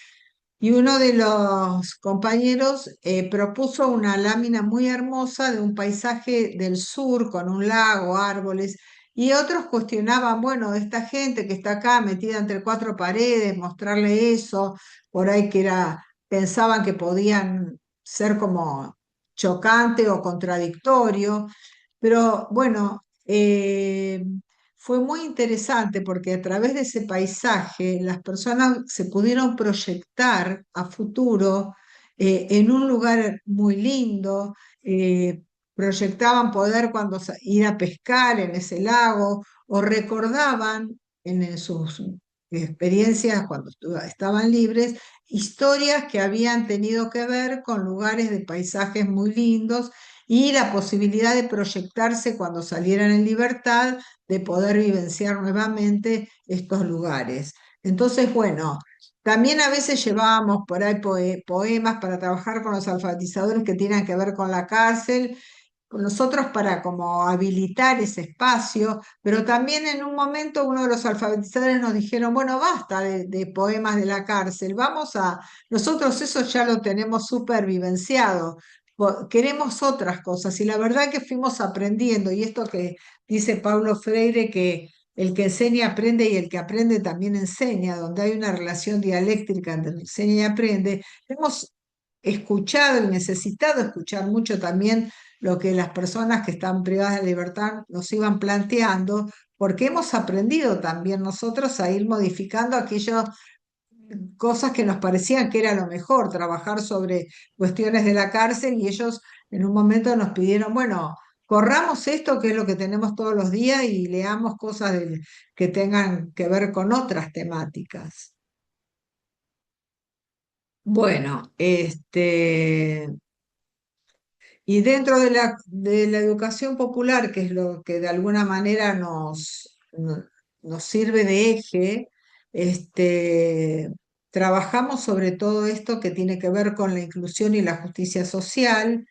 Y uno de los compañeros propuso una lámina muy hermosa de un paisaje del sur con un lago, árboles, y otros cuestionaban, bueno, esta gente que está acá metida entre cuatro paredes, mostrarle eso, por ahí pensaban que podían ser como chocante o contradictorio, pero bueno, fue muy interesante porque a través de ese paisaje las personas se pudieron proyectar a futuro en un lugar muy lindo, proyectaban poder ir a pescar en ese lago o recordaban en sus experiencias cuando estaban libres historias que habían tenido que ver con lugares de paisajes muy lindos y la posibilidad de proyectarse cuando salieran en libertad, de poder vivenciar nuevamente estos lugares. Entonces, bueno, también a veces llevábamos por ahí poemas para trabajar con los alfabetizadores que tienen que ver con la cárcel, con nosotros para como habilitar ese espacio, pero también en un momento uno de los alfabetizadores nos dijeron, bueno, basta de poemas de la cárcel, nosotros eso ya lo tenemos súper vivenciado, queremos otras cosas y la verdad que fuimos aprendiendo y esto que dice Paulo Freire, que el que enseña aprende y el que aprende también enseña, donde hay una relación dialéctica entre enseña y aprende, hemos escuchado y necesitado escuchar mucho también lo que las personas que están privadas de libertad nos iban planteando, porque hemos aprendido también nosotros a ir modificando aquellas cosas que nos parecían que era lo mejor, trabajar sobre cuestiones de la cárcel y ellos en un momento nos pidieron, bueno, corramos esto que es lo que tenemos todos los días y leamos cosas que tengan que ver con otras temáticas. Bueno, y dentro de la educación popular, que es lo que de alguna manera nos sirve de eje, trabajamos sobre todo esto que tiene que ver con la inclusión y la justicia social.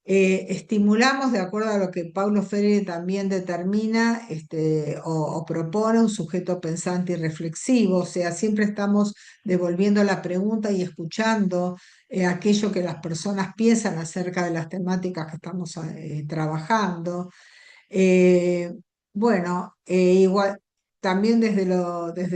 Estimulamos, de acuerdo a lo que Paulo Freire también determina, o propone, un sujeto pensante y reflexivo, o sea, siempre estamos devolviendo la pregunta y escuchando aquello que las personas piensan acerca de las temáticas que estamos trabajando. Eh, bueno, igual, también desde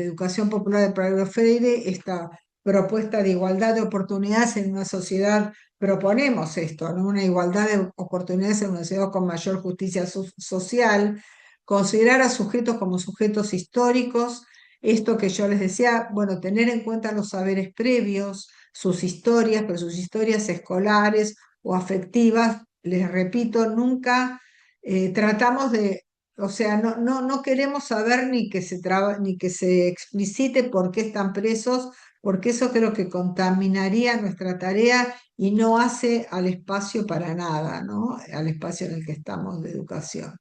Educación Popular de Paulo Freire, esta propuesta de igualdad de oportunidades en una sociedad, proponemos esto, ¿no? Una igualdad de oportunidades en una sociedad con mayor justicia social, considerar a sujetos como sujetos históricos, esto que yo les decía, bueno, tener en cuenta los saberes previos, sus historias, pero sus historias escolares o afectivas, les repito, nunca tratamos de, o sea, no queremos saber ni que se explicite por qué están presos, porque eso creo que contaminaría nuestra tarea y no hace al espacio para nada, ¿no? Al espacio en el que estamos de educación.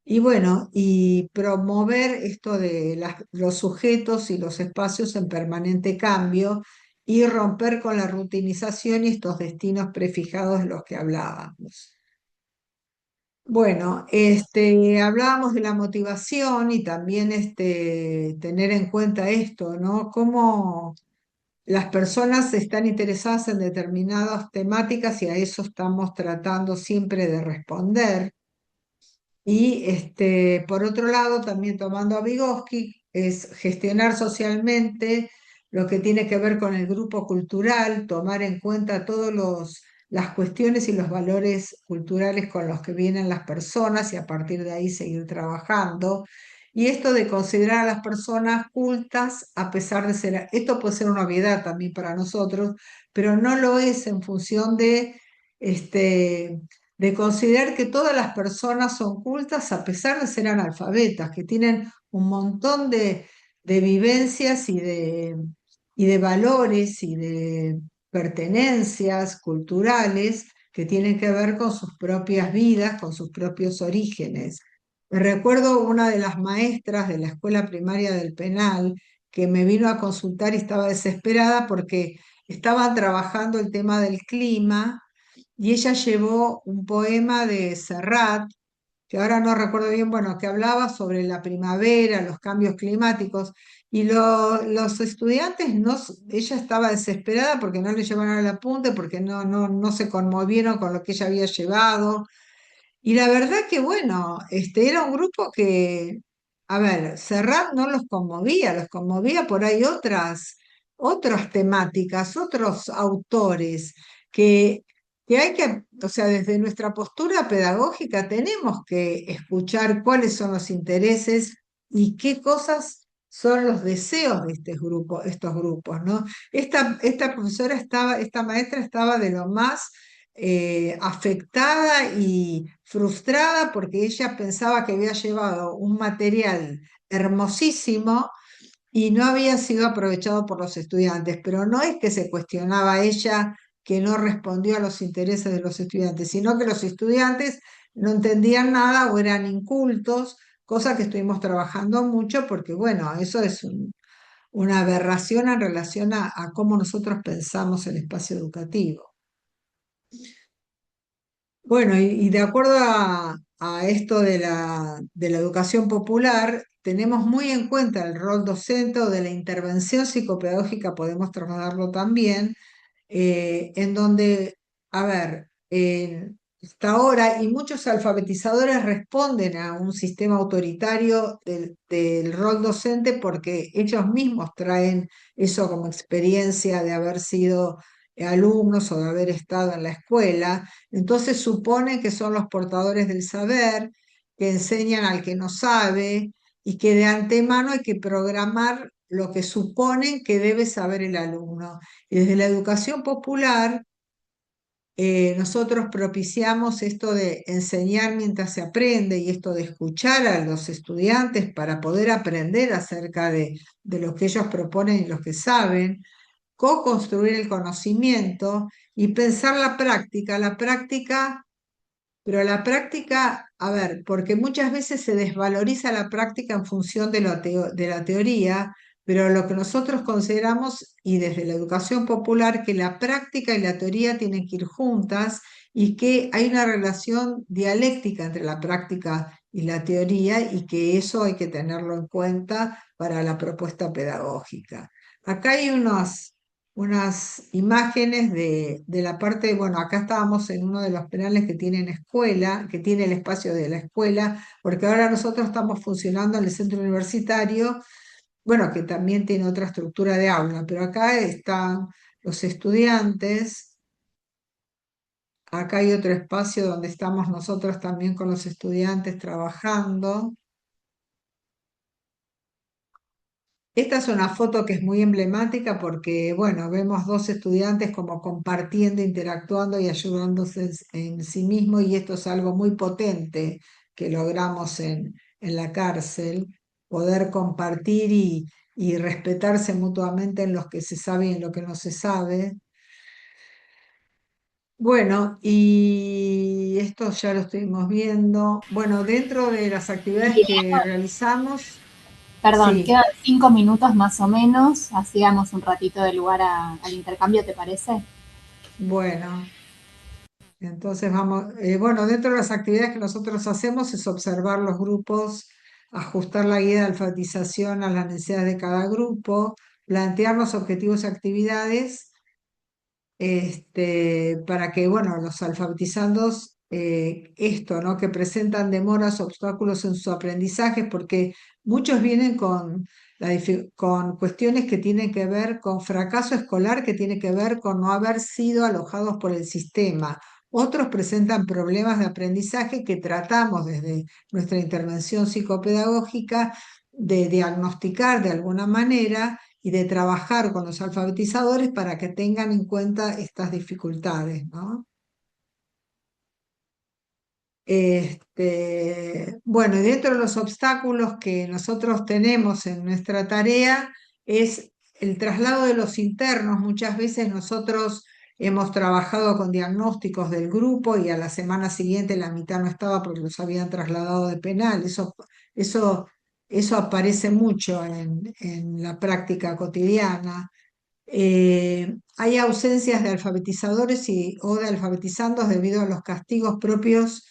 Y bueno, y promover esto de los sujetos y los espacios en permanente cambio y romper con la rutinización y estos destinos prefijados de los que hablábamos. Bueno, hablábamos de la motivación y también tener en cuenta esto, ¿no? Cómo las personas están interesadas en determinadas temáticas y a eso estamos tratando siempre de responder. Y por otro lado, también tomando a Vygotsky, es gestionar socialmente lo que tiene que ver con el grupo cultural, tomar en cuenta todas las cuestiones y los valores culturales con los que vienen las personas y a partir de ahí seguir trabajando. Y esto de considerar a las personas cultas, a pesar de ser, esto puede ser una obviedad también para nosotros, pero no lo es en función este, de considerar que todas las personas son cultas a pesar de ser analfabetas, que tienen un montón de vivencias y de valores y de pertenencias culturales que tienen que ver con sus propias vidas, con sus propios orígenes. Recuerdo una de las maestras de la escuela primaria del Penal que me vino a consultar y estaba desesperada porque estaban trabajando el tema del clima y ella llevó un poema de Serrat, que ahora no recuerdo bien, bueno, que hablaba sobre la primavera, los cambios climáticos, y los estudiantes, ella estaba desesperada porque no le llevaron el apunte, porque no se conmovieron con lo que ella había llevado, y la verdad que, bueno, era un grupo que, a ver, Serrat no los conmovía por ahí otras temáticas, otros autores que, que hay que, o sea, desde nuestra postura pedagógica tenemos que escuchar cuáles son los intereses y qué cosas son los deseos de estos grupos, ¿no? Esta profesora esta maestra estaba de lo más afectada y frustrada porque ella pensaba que había llevado un material hermosísimo y no había sido aprovechado por los estudiantes, pero no es que se cuestionaba a ella que no respondió a los intereses de los estudiantes, sino que los estudiantes no entendían nada o eran incultos, cosa que estuvimos trabajando mucho porque, bueno, eso es una aberración en relación a cómo nosotros pensamos el espacio educativo. Bueno, y de acuerdo a esto de la educación popular, tenemos muy en cuenta el rol docente o de la intervención psicopedagógica, podemos trasladarlo también, en donde, a ver, hasta ahora, y muchos alfabetizadores responden a un sistema autoritario del rol docente porque ellos mismos traen eso como experiencia de haber sido alumnos o de haber estado en la escuela, entonces suponen que son los portadores del saber, que enseñan al que no sabe y que de antemano hay que programar lo que suponen que debe saber el alumno. Y desde la educación popular nosotros propiciamos esto de enseñar mientras se aprende y esto de escuchar a los estudiantes para poder aprender acerca de lo que ellos proponen y lo que saben, co-construir el conocimiento y pensar la práctica, pero la práctica, a ver, porque muchas veces se desvaloriza la práctica en función de la teoría, pero lo que nosotros consideramos, y desde la educación popular, que la práctica y la teoría tienen que ir juntas y que hay una relación dialéctica entre la práctica y la teoría y que eso hay que tenerlo en cuenta para la propuesta pedagógica. Acá hay unas imágenes de la parte, bueno, acá estábamos en uno de los penales que tienen escuela, que tiene el espacio de la escuela, porque ahora nosotros estamos funcionando en el centro universitario, bueno, que también tiene otra estructura de aula, pero acá están los estudiantes, acá hay otro espacio donde estamos nosotros también con los estudiantes trabajando. Esta es una foto que es muy emblemática porque, bueno, vemos dos estudiantes como compartiendo, interactuando y ayudándose en sí mismos y esto es algo muy potente que logramos en la cárcel, poder compartir y respetarse mutuamente en lo que se sabe y en lo que no se sabe. Bueno, y esto ya lo estuvimos viendo. Bueno, dentro de las actividades que realizamos, Perdón, sí, quedan 5 minutos más o menos, así damos un ratito de lugar al intercambio, ¿te parece? bueno. Entonces vamos, bueno, dentro de las actividades que nosotros hacemos es observar los grupos, ajustar la guía de alfabetización a las necesidades de cada grupo, plantear los objetivos y actividades para que, bueno, los alfabetizandos, esto, ¿no? Que presentan demoras, obstáculos en su aprendizaje, porque muchos vienen con cuestiones que tienen que ver con fracaso escolar, que tiene que ver con no haber sido alojados por el sistema. Otros presentan problemas de aprendizaje que tratamos desde nuestra intervención psicopedagógica de diagnosticar de alguna manera y de trabajar con los alfabetizadores para que tengan en cuenta estas dificultades, ¿no? Bueno, y dentro de los obstáculos que nosotros tenemos en nuestra tarea es el traslado de los internos. Muchas veces nosotros hemos trabajado con diagnósticos del grupo y a la semana siguiente la mitad no estaba porque los habían trasladado de penal. Eso, eso aparece mucho en la práctica cotidiana. Hay ausencias de alfabetizadores o de alfabetizandos debido a los castigos propios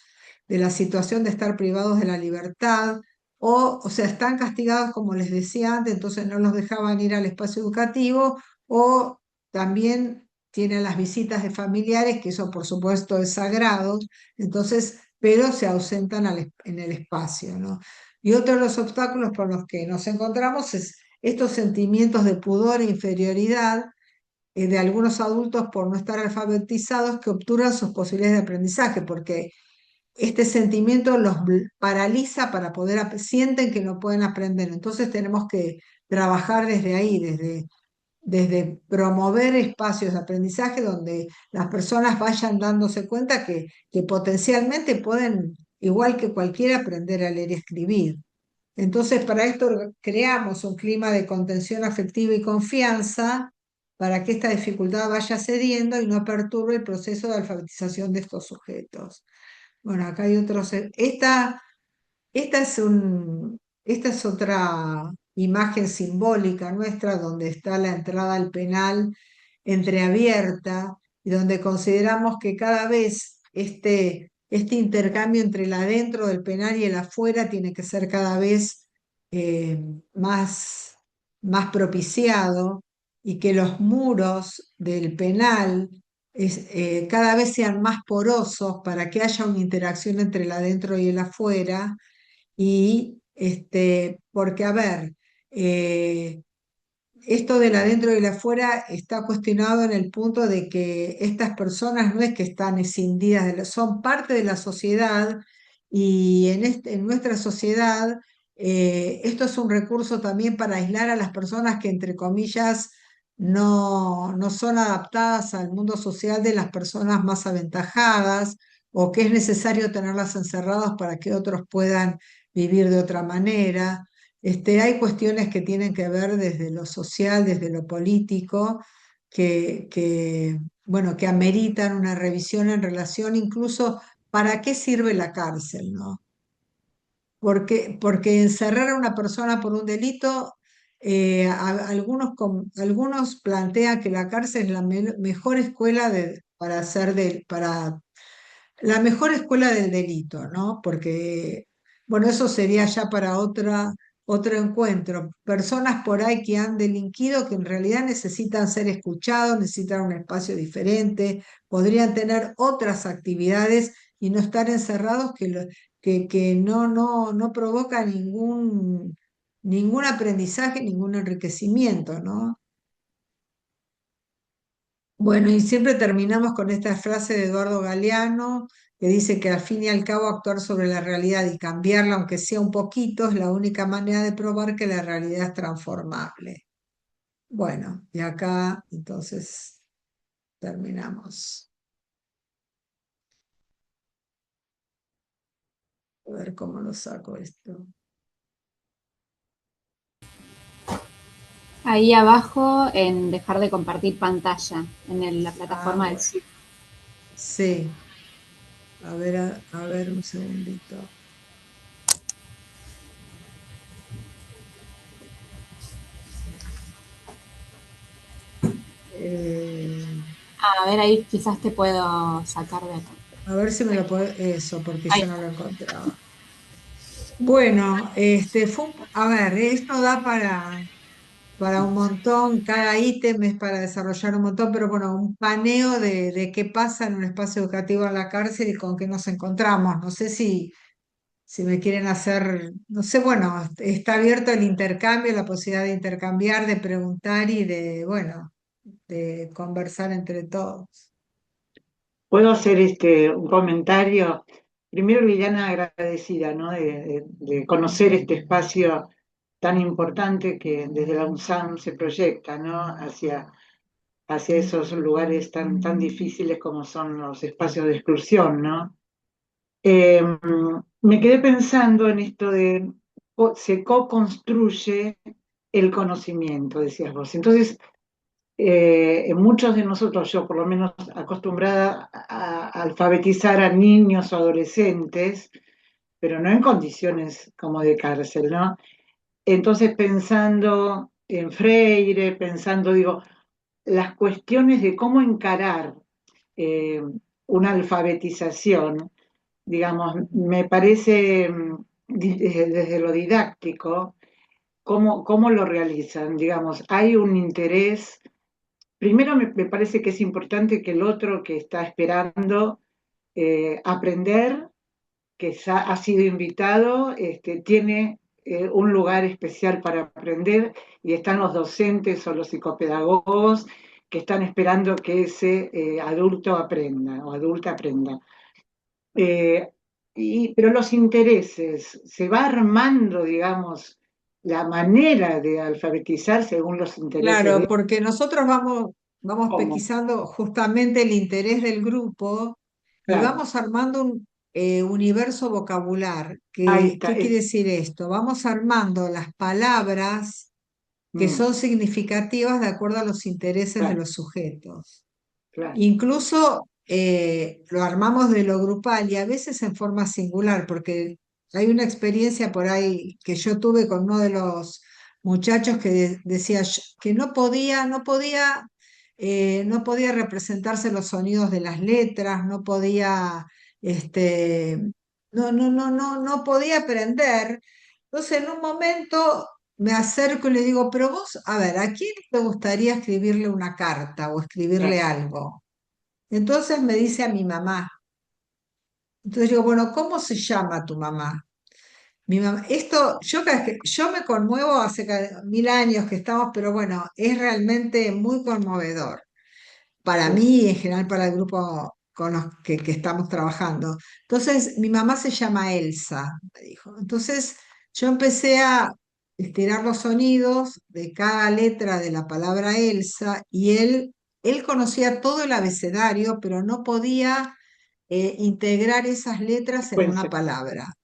de la situación de estar privados de la libertad, o sea, están castigados, como les decía antes, entonces no los dejaban ir al espacio educativo, o también tienen las visitas de familiares, que eso por supuesto es sagrado, entonces, pero se ausentan en el espacio, ¿no? Y otro de los obstáculos por los que nos encontramos es estos sentimientos de pudor e inferioridad de algunos adultos por no estar alfabetizados que obturan sus posibilidades de aprendizaje, porque este sentimiento paraliza para poder, sienten que no pueden aprender. Entonces tenemos que trabajar desde ahí, desde promover espacios de aprendizaje donde las personas vayan dándose cuenta que potencialmente pueden, igual que cualquiera, aprender a leer y escribir. Entonces, para esto creamos un clima de contención afectiva y confianza para que esta dificultad vaya cediendo y no perturbe el proceso de alfabetización de estos sujetos. Bueno, acá hay otros. Esta es otra imagen simbólica nuestra donde está la entrada al penal entreabierta y donde consideramos que cada vez este intercambio entre el adentro del penal y el afuera tiene que ser cada vez eh, más, más propiciado y que los muros del penal cada vez sean más porosos para que haya una interacción entre el adentro y el afuera y porque, a ver, esto del adentro y el afuera está cuestionado en el punto de que estas personas no es que están escindidas, son parte de la sociedad y en nuestra sociedad esto es un recurso también para aislar a las personas que, entre comillas, no son adaptadas al mundo social de las personas más aventajadas o que es necesario tenerlas encerradas para que otros puedan vivir de otra manera. Hay cuestiones que tienen que ver desde lo social, desde lo político, bueno, que ameritan una revisión en relación incluso para qué sirve la cárcel, ¿no? Porque encerrar a una persona por un delito, algunos plantean que la cárcel es la mejor escuela para la mejor escuela del delito, ¿no? Porque, bueno, eso sería ya para otro encuentro. Personas por ahí que han delinquido, que en realidad necesitan ser escuchados, necesitan un espacio diferente, podrían tener otras actividades y no estar encerrados que no provoca ningún aprendizaje, ningún enriquecimiento, ¿no? Bueno, y siempre terminamos con esta frase de Eduardo Galeano, que dice que al fin y al cabo actuar sobre la realidad y cambiarla, aunque sea un poquito, es la única manera de probar que la realidad es transformable. Bueno, y acá entonces terminamos. A ver cómo lo saco esto. Ahí abajo en dejar de compartir pantalla en la Ah, plataforma del bueno, Zoom. sí. A ver un segundito. Eh, A ver, ahí quizás te puedo sacar de acá. a ver si me lo puedo... Eso, porque Ahí yo no lo encontraba. Bueno, a ver, esto da para un montón, cada ítem es para desarrollar un montón, pero bueno, un paneo de qué pasa en un espacio educativo en la cárcel y con qué nos encontramos. No sé si me quieren hacer, no sé, bueno, está abierto el intercambio, la posibilidad de intercambiar, de preguntar y bueno, de conversar entre todos. Puedo hacer un comentario. Primero, Liliana, agradecida, ¿no? De conocer este espacio tan importante que desde la UNSAM se proyecta, ¿no? Hacia esos lugares tan difíciles como son los espacios de exclusión, ¿no? Eh, Me quedé pensando en esto de se co-construye el conocimiento, decías vos. Entonces, muchos de nosotros, yo por lo menos acostumbrada a alfabetizar a niños o adolescentes, pero no en condiciones como de cárcel, ¿no? Entonces pensando en Freire, pensando, digo, las cuestiones de cómo encarar eh, una alfabetización, digamos, me parece desde lo didáctico, cómo lo realizan, digamos, hay un interés. Primero me parece que es importante que el otro que está esperando aprender, que ha sido invitado, tiene un lugar especial para aprender y están los docentes o los psicopedagogos que están esperando que ese adulto aprenda o adulta aprenda. Eh, pero los intereses, se va armando, digamos, la manera de alfabetizar según los intereses Claro, de porque nosotros vamos cómo. pesquisando justamente el interés del grupo y Claro, vamos armando un universo vocabular. ahí está, ¿Qué quiere decir esto? Vamos armando las palabras que mm, son significativas de acuerdo a los intereses de claro, los sujetos. claro, Incluso lo armamos de lo grupal y a veces en forma singular, porque hay una experiencia por ahí que yo tuve con uno de los muchachos que decía que no podía representarse los sonidos de las letras, no podía, este, no podía aprender. Entonces en un momento me acerco y le digo, pero vos, a ver, ¿a quién te gustaría escribirle una carta o escribirle claro, algo? Entonces me dice a mi mamá. Entonces digo, bueno, ¿cómo se llama tu mamá? Mi mamá, esto, yo, yo me conmuevo hace 1000 años que estamos, pero bueno, es realmente muy conmovedor para sí, mí y en general para el grupo con los que estamos trabajando. Entonces, mi mamá se llama Elsa, me dijo. Entonces, yo empecé estirar los sonidos de cada letra de la palabra Elsa y él conocía todo el abecedario, pero no podía integrar esas letras en una Secuencia. palabra.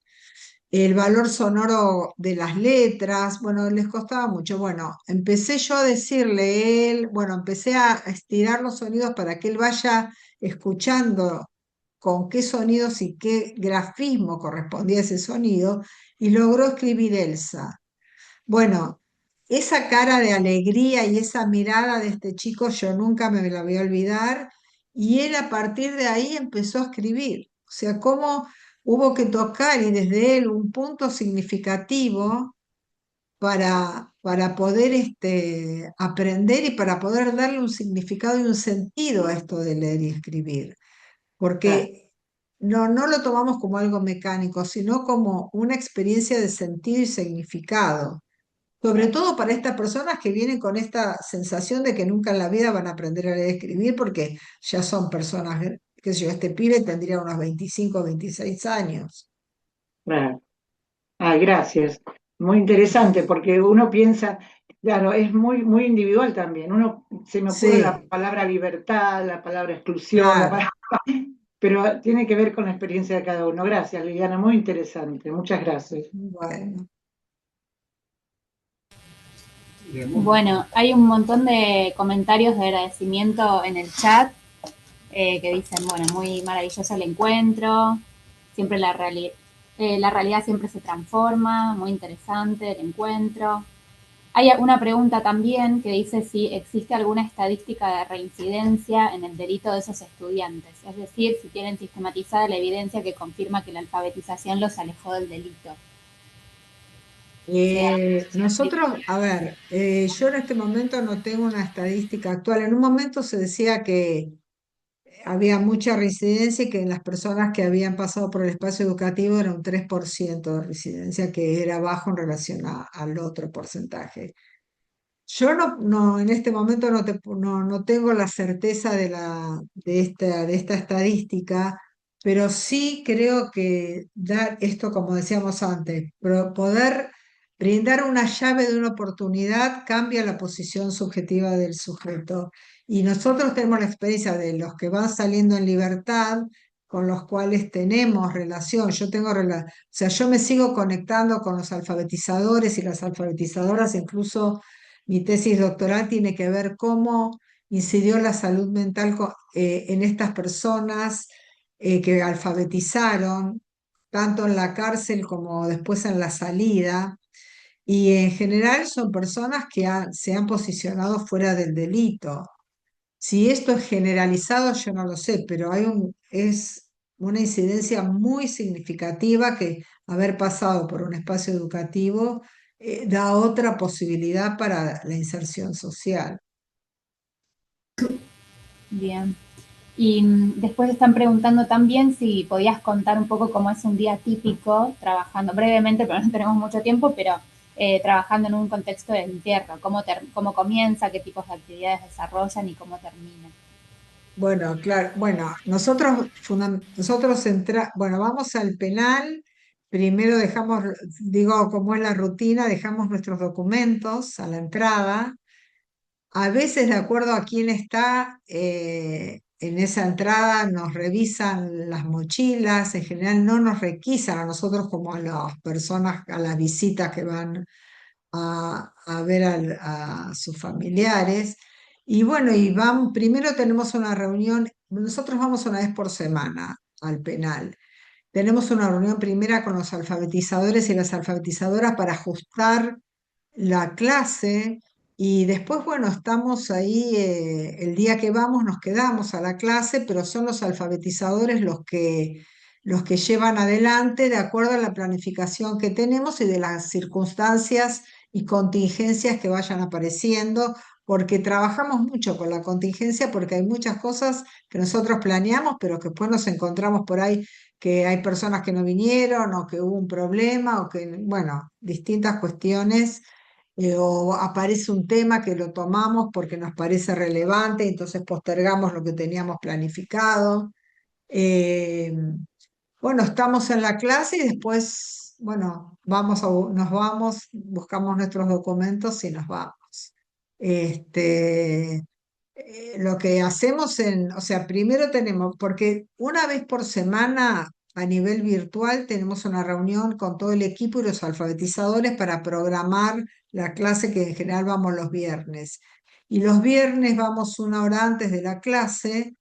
El valor sonoro de las letras, bueno, les costaba mucho. Bueno, empecé yo a decirle él, bueno, empecé a estirar los sonidos para que él vaya escuchando con qué sonidos y qué grafismo correspondía ese sonido, y logró escribir Elsa. Bueno, esa cara de alegría y esa mirada de este chico yo nunca me la voy a olvidar, y él a partir de ahí empezó a escribir. O sea, cómo hubo que tocar y desde él un punto significativo para poder aprender y para poder darle un significado y un sentido a esto de leer y escribir. Claro. Porque no lo tomamos como algo mecánico, sino como una experiencia de sentido y significado. Sobre todo para estas personas que vienen con esta sensación de que nunca en la vida van a aprender a leer y escribir porque ya son personas, qué sé yo, este pibe tendría unos 25 o 26 años. Claro. Ah, gracias. Muy interesante porque uno piensa, claro, es muy, muy individual también. Uno se me ocurre la Sí, palabra libertad, la palabra exclusión, claro. pero tiene que ver con la experiencia de cada uno. Gracias, Liliana, muy interesante. Muchas gracias. Bueno, Bueno, hay un montón de comentarios de agradecimiento en el chat que dicen, bueno, muy maravilloso el encuentro, siempre la realidad siempre se transforma, muy interesante el encuentro. Hay una pregunta también que dice si existe alguna estadística de reincidencia en el delito de esos estudiantes, es decir, si tienen sistematizada la evidencia que confirma que la alfabetización los alejó del delito. Sea, nosotros, a ver, yo en este momento no tengo una estadística actual. En un momento se decía que había mucha reincidencia y que en las personas que habían pasado por el espacio educativo era un 3% de reincidencia, que era bajo en relación al otro porcentaje. Yo en este momento no tengo la certeza de esta estadística, pero sí creo que dar esto, como decíamos antes, poder brindar una llave de una oportunidad cambia la posición subjetiva del sujeto. Y nosotros tenemos la experiencia de los que van saliendo en libertad, con los cuales tenemos relación. O sea, yo me sigo conectando con los alfabetizadores y las alfabetizadoras, incluso mi tesis doctoral tiene que ver cómo incidió la salud mental en estas personas que alfabetizaron, tanto en la cárcel como después en la salida. Y en general son personas que se han posicionado fuera del delito. Si esto es generalizado, yo no lo sé, pero es una incidencia muy significativa que haber pasado por un espacio educativo da otra posibilidad para la inserción social. bien. Y después están preguntando también si podías contar un poco cómo es un día típico trabajando, brevemente, pero no tenemos mucho tiempo, pero trabajando en un contexto de encierro, cómo comienza, qué tipos de actividades desarrollan y cómo termina. Bueno, claro, bueno, bueno, vamos al penal, primero dejamos, digo, como es la rutina, dejamos nuestros documentos a la entrada. A veces, de acuerdo a quién está en esa entrada, nos revisan las mochilas. En general no nos requisan a nosotros como a las personas, a las visitas que van a ver a sus familiares. Y bueno, primero tenemos una reunión, nosotros vamos una vez por semana al penal. Tenemos una reunión primera con los alfabetizadores y las alfabetizadoras para ajustar la clase, y después, bueno, estamos ahí, el día que vamos nos quedamos a la clase, pero son los alfabetizadores los que llevan adelante de acuerdo a la planificación que tenemos y de las circunstancias y contingencias que vayan apareciendo, porque trabajamos mucho con la contingencia, porque hay muchas cosas que nosotros planeamos, pero que después nos encontramos por ahí que hay personas que no vinieron o que hubo un problema o que, bueno, distintas cuestiones, o aparece un tema que lo tomamos porque nos parece relevante, entonces postergamos lo que teníamos planificado. Eh, bueno, estamos en la clase y después bueno, nos vamos, buscamos nuestros documentos y nos vamos. Este, lo que hacemos o sea, primero tenemos, porque una vez por semana a nivel virtual tenemos una reunión con todo el equipo y los alfabetizadores para programar la clase que en general vamos los viernes. Y los viernes vamos una hora antes de la clase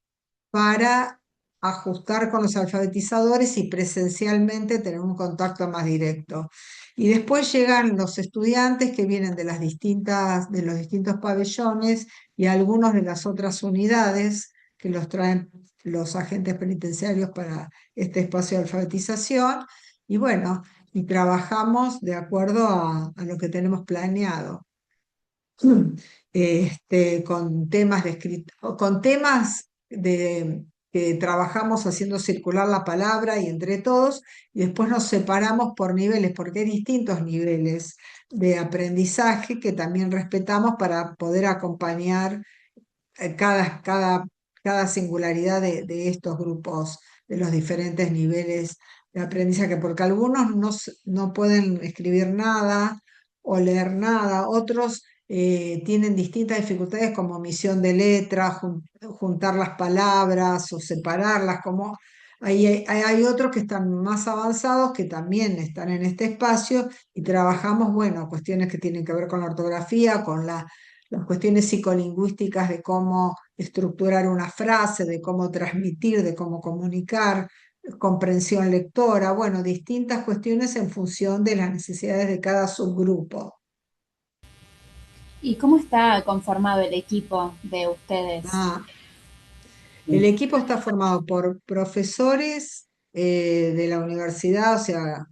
para ajustar con los alfabetizadores y presencialmente tener un contacto más directo. Y después llegan los estudiantes que vienen de los distintos pabellones y algunos de las otras unidades que los traen los agentes penitenciarios para este espacio de alfabetización. Y bueno, y trabajamos de acuerdo a lo que tenemos planeado. Con temas con temas que trabajamos haciendo circular la palabra y entre todos, y después nos separamos por niveles, porque hay distintos niveles de aprendizaje que también respetamos para poder acompañar eh, cada, cada, cada singularidad de estos grupos, de los diferentes niveles de aprendizaje, porque algunos no pueden escribir nada o leer nada, otros tienen distintas dificultades como omisión de letras, juntar las palabras o separarlas, como hay otros que están más avanzados que también están en este espacio y trabajamos, bueno, cuestiones que tienen que ver con la ortografía, con las cuestiones psicolingüísticas de cómo estructurar una frase, de cómo transmitir, de cómo comunicar, comprensión lectora, bueno, distintas cuestiones en función de las necesidades de cada subgrupo. ¿Y cómo está conformado el equipo de ustedes? Ah, el equipo está formado por profesores de la universidad, o sea,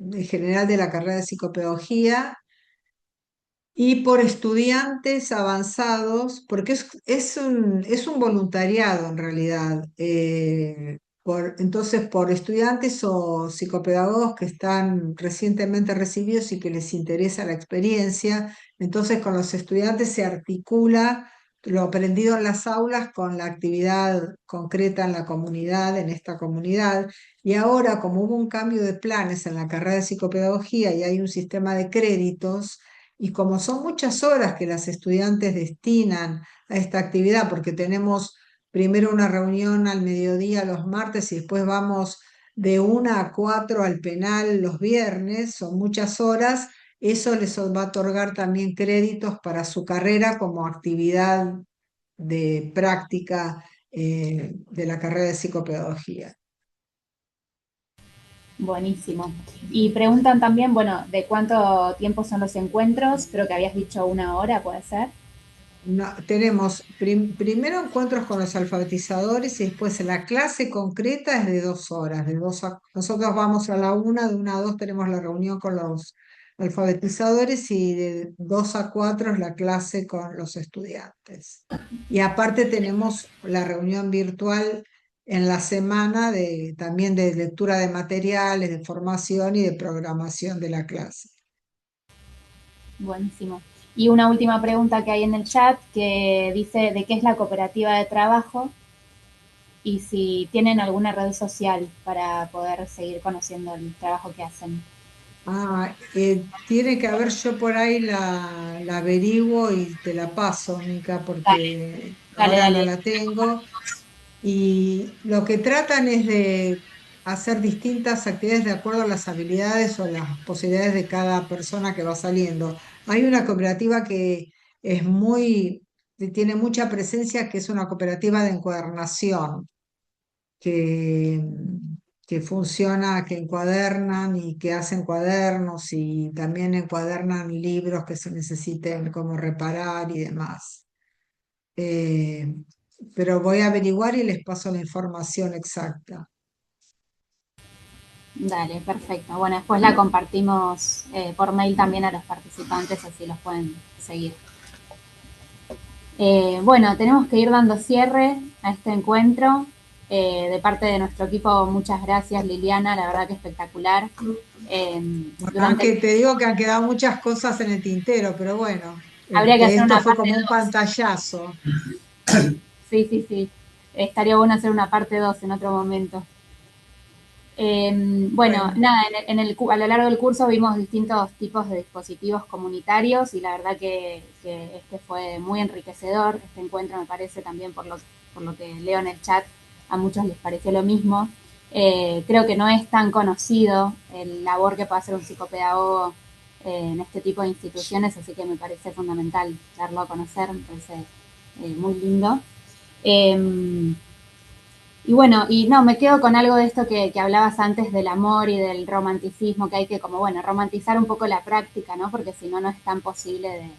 en general de la carrera de psicopedagogía, y por estudiantes avanzados, porque es un voluntariado en realidad. Entonces, por estudiantes o psicopedagogos que están recientemente recibidos y que les interesa la experiencia, entonces con los estudiantes se articula lo aprendido en las aulas con la actividad concreta en la comunidad, en esta comunidad. Y ahora, como hubo un cambio de planes en la carrera de psicopedagogía y hay un sistema de créditos, y como son muchas horas que las estudiantes destinan a esta actividad, porque tenemos primero una reunión al mediodía los martes y después vamos de 1 a 4 al penal los viernes, son muchas horas, eso les va a otorgar también créditos para su carrera como actividad de práctica de la carrera de psicopedagogía. Buenísimo. Y preguntan también, bueno, ¿de cuánto tiempo son los encuentros? Creo que habías dicho 1 hora, ¿puede ser? No, tenemos primero encuentros con los alfabetizadores y después la clase concreta es de 2 horas. Nosotros vamos a la 1, de 1 a 2 tenemos la reunión con los alfabetizadores y de 2 a 4 es la clase con los estudiantes. Y aparte tenemos la reunión virtual en la semana también de lectura de materiales, de formación y de programación de la clase. Buenísimo. Y una última pregunta que hay en el chat que dice de qué es la cooperativa de trabajo y si tienen alguna red social para poder seguir conociendo el trabajo que hacen. Tiene que haber, yo por ahí la averiguo y te la paso, Mica, Dale, porque dale, ahora no dale. la tengo. Y lo que tratan es de hacer distintas actividades de acuerdo a las habilidades o las posibilidades de cada persona que va saliendo. Hay una cooperativa que que tiene mucha presencia, que es una cooperativa de encuadernación que, que funciona, que encuadernan y que hacen cuadernos y también encuadernan libros que se necesiten como reparar y demás. Eh, pero voy a averiguar y les paso la información exacta. Dale, perfecto. Bueno, después la compartimos por mail también a los participantes, así los pueden seguir. Bueno, tenemos que ir dando cierre a este encuentro. De parte de nuestro equipo, muchas gracias Liliana, la verdad que espectacular. Bueno, Durante aunque te digo que han quedado muchas cosas en el tintero, pero bueno, Habría que hacer esto una fue parte como un 2. pantallazo. Sí, sí, sí. Estaría bueno hacer una parte 2 en otro momento. Bueno, Bueno, nada, a lo largo del curso vimos distintos tipos de dispositivos comunitarios y la verdad que este fue muy enriquecedor, este encuentro me parece también por lo que leo en el chat, a muchos les pareció lo mismo. Creo que no es tan conocido el labor que puede hacer un psicopedagogo en este tipo de instituciones, así que me parece fundamental darlo a conocer, me parece muy lindo. Eh, y bueno, y no, me quedo con algo de esto que hablabas antes del amor y del romanticismo, que hay que como, bueno, romantizar un poco la práctica, ¿no? Porque si no, no es tan posible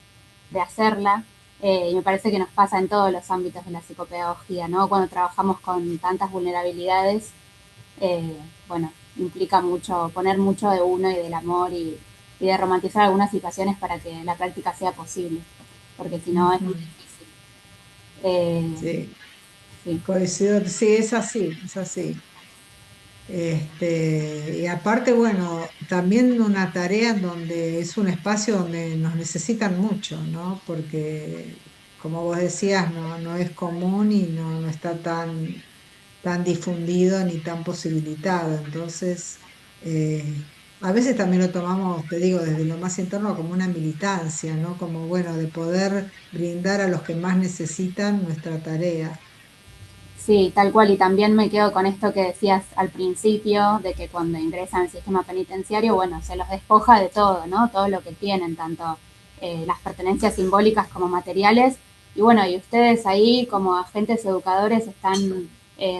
de hacerla. Y me parece que nos pasa en todos los ámbitos de la psicopedagogía, ¿no? Cuando trabajamos con tantas vulnerabilidades, eh, bueno, implica mucho, poner mucho de uno y del amor y de romantizar algunas situaciones para que la práctica sea posible, porque si no es muy ujú, difícil. Eh, sí, sí. coincido, sí, es así, es así. Y aparte, bueno, también una tarea en donde es un espacio donde nos necesitan mucho, ¿no? Porque, como vos decías, no es común y no está tan difundido ni tan posibilitado. Entonces, a veces también lo tomamos, te digo, desde lo más interno como una militancia, ¿no? Como, bueno, de poder brindar a los que más necesitan nuestra tarea. Sí, tal cual. Y también me quedo con esto que decías al principio, de que cuando ingresan al sistema penitenciario, bueno, se los despoja de todo, ¿no? Todo lo que tienen, tanto las pertenencias simbólicas como materiales. Y bueno, y ustedes ahí como agentes educadores están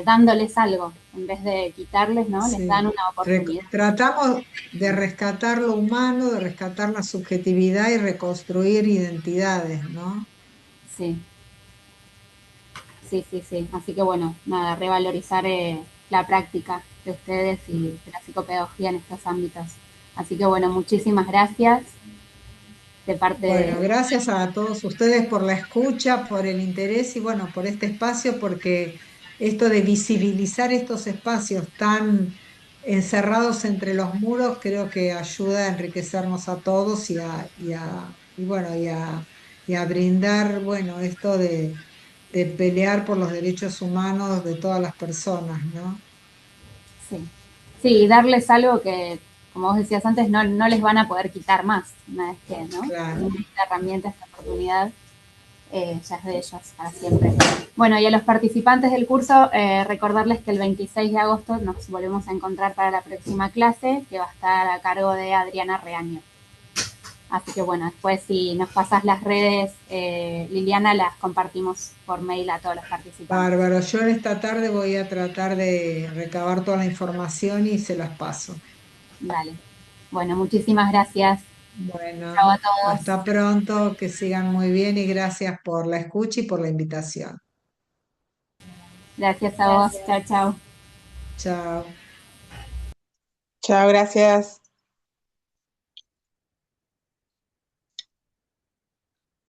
dándoles algo, en vez de quitarles, ¿no? Les dan Sí. una oportunidad. Tratamos de rescatar lo humano, de rescatar la subjetividad y reconstruir identidades, ¿no? Sí, sí, sí, sí. Así que bueno, nada, revalorizar la práctica de ustedes y de la psicopedagogía en estos ámbitos. Así que bueno, muchísimas gracias de parte Bueno, de... gracias a todos ustedes por la escucha, por el interés y bueno, por este espacio, porque esto de visibilizar estos espacios tan encerrados entre los muros creo que ayuda a enriquecernos a todos bueno, y a brindar, bueno, esto de pelear por los derechos humanos de todas las personas, ¿no? Sí, sí, y darles algo que, como vos decías antes, no les van a poder quitar más una vez que, ¿no? Claro. Tienen esta herramienta, esta oportunidad, ya es de ellos para siempre. Bueno, y a los participantes del curso, recordarles que el 26 de agosto nos volvemos a encontrar para la próxima clase, que va a estar a cargo de Adriana Reaño. Así que bueno, después si nos pasas las redes, Liliana, las compartimos por mail a todos los participantes. Bárbaro, yo en esta tarde voy a tratar de recabar toda la información y se las paso. Dale. Bueno, muchísimas gracias. Chao Bueno, a todos. hasta pronto, que sigan muy bien y gracias por la escucha y por la invitación. Gracias a vos. Chao, chao. Chao. Chao, gracias.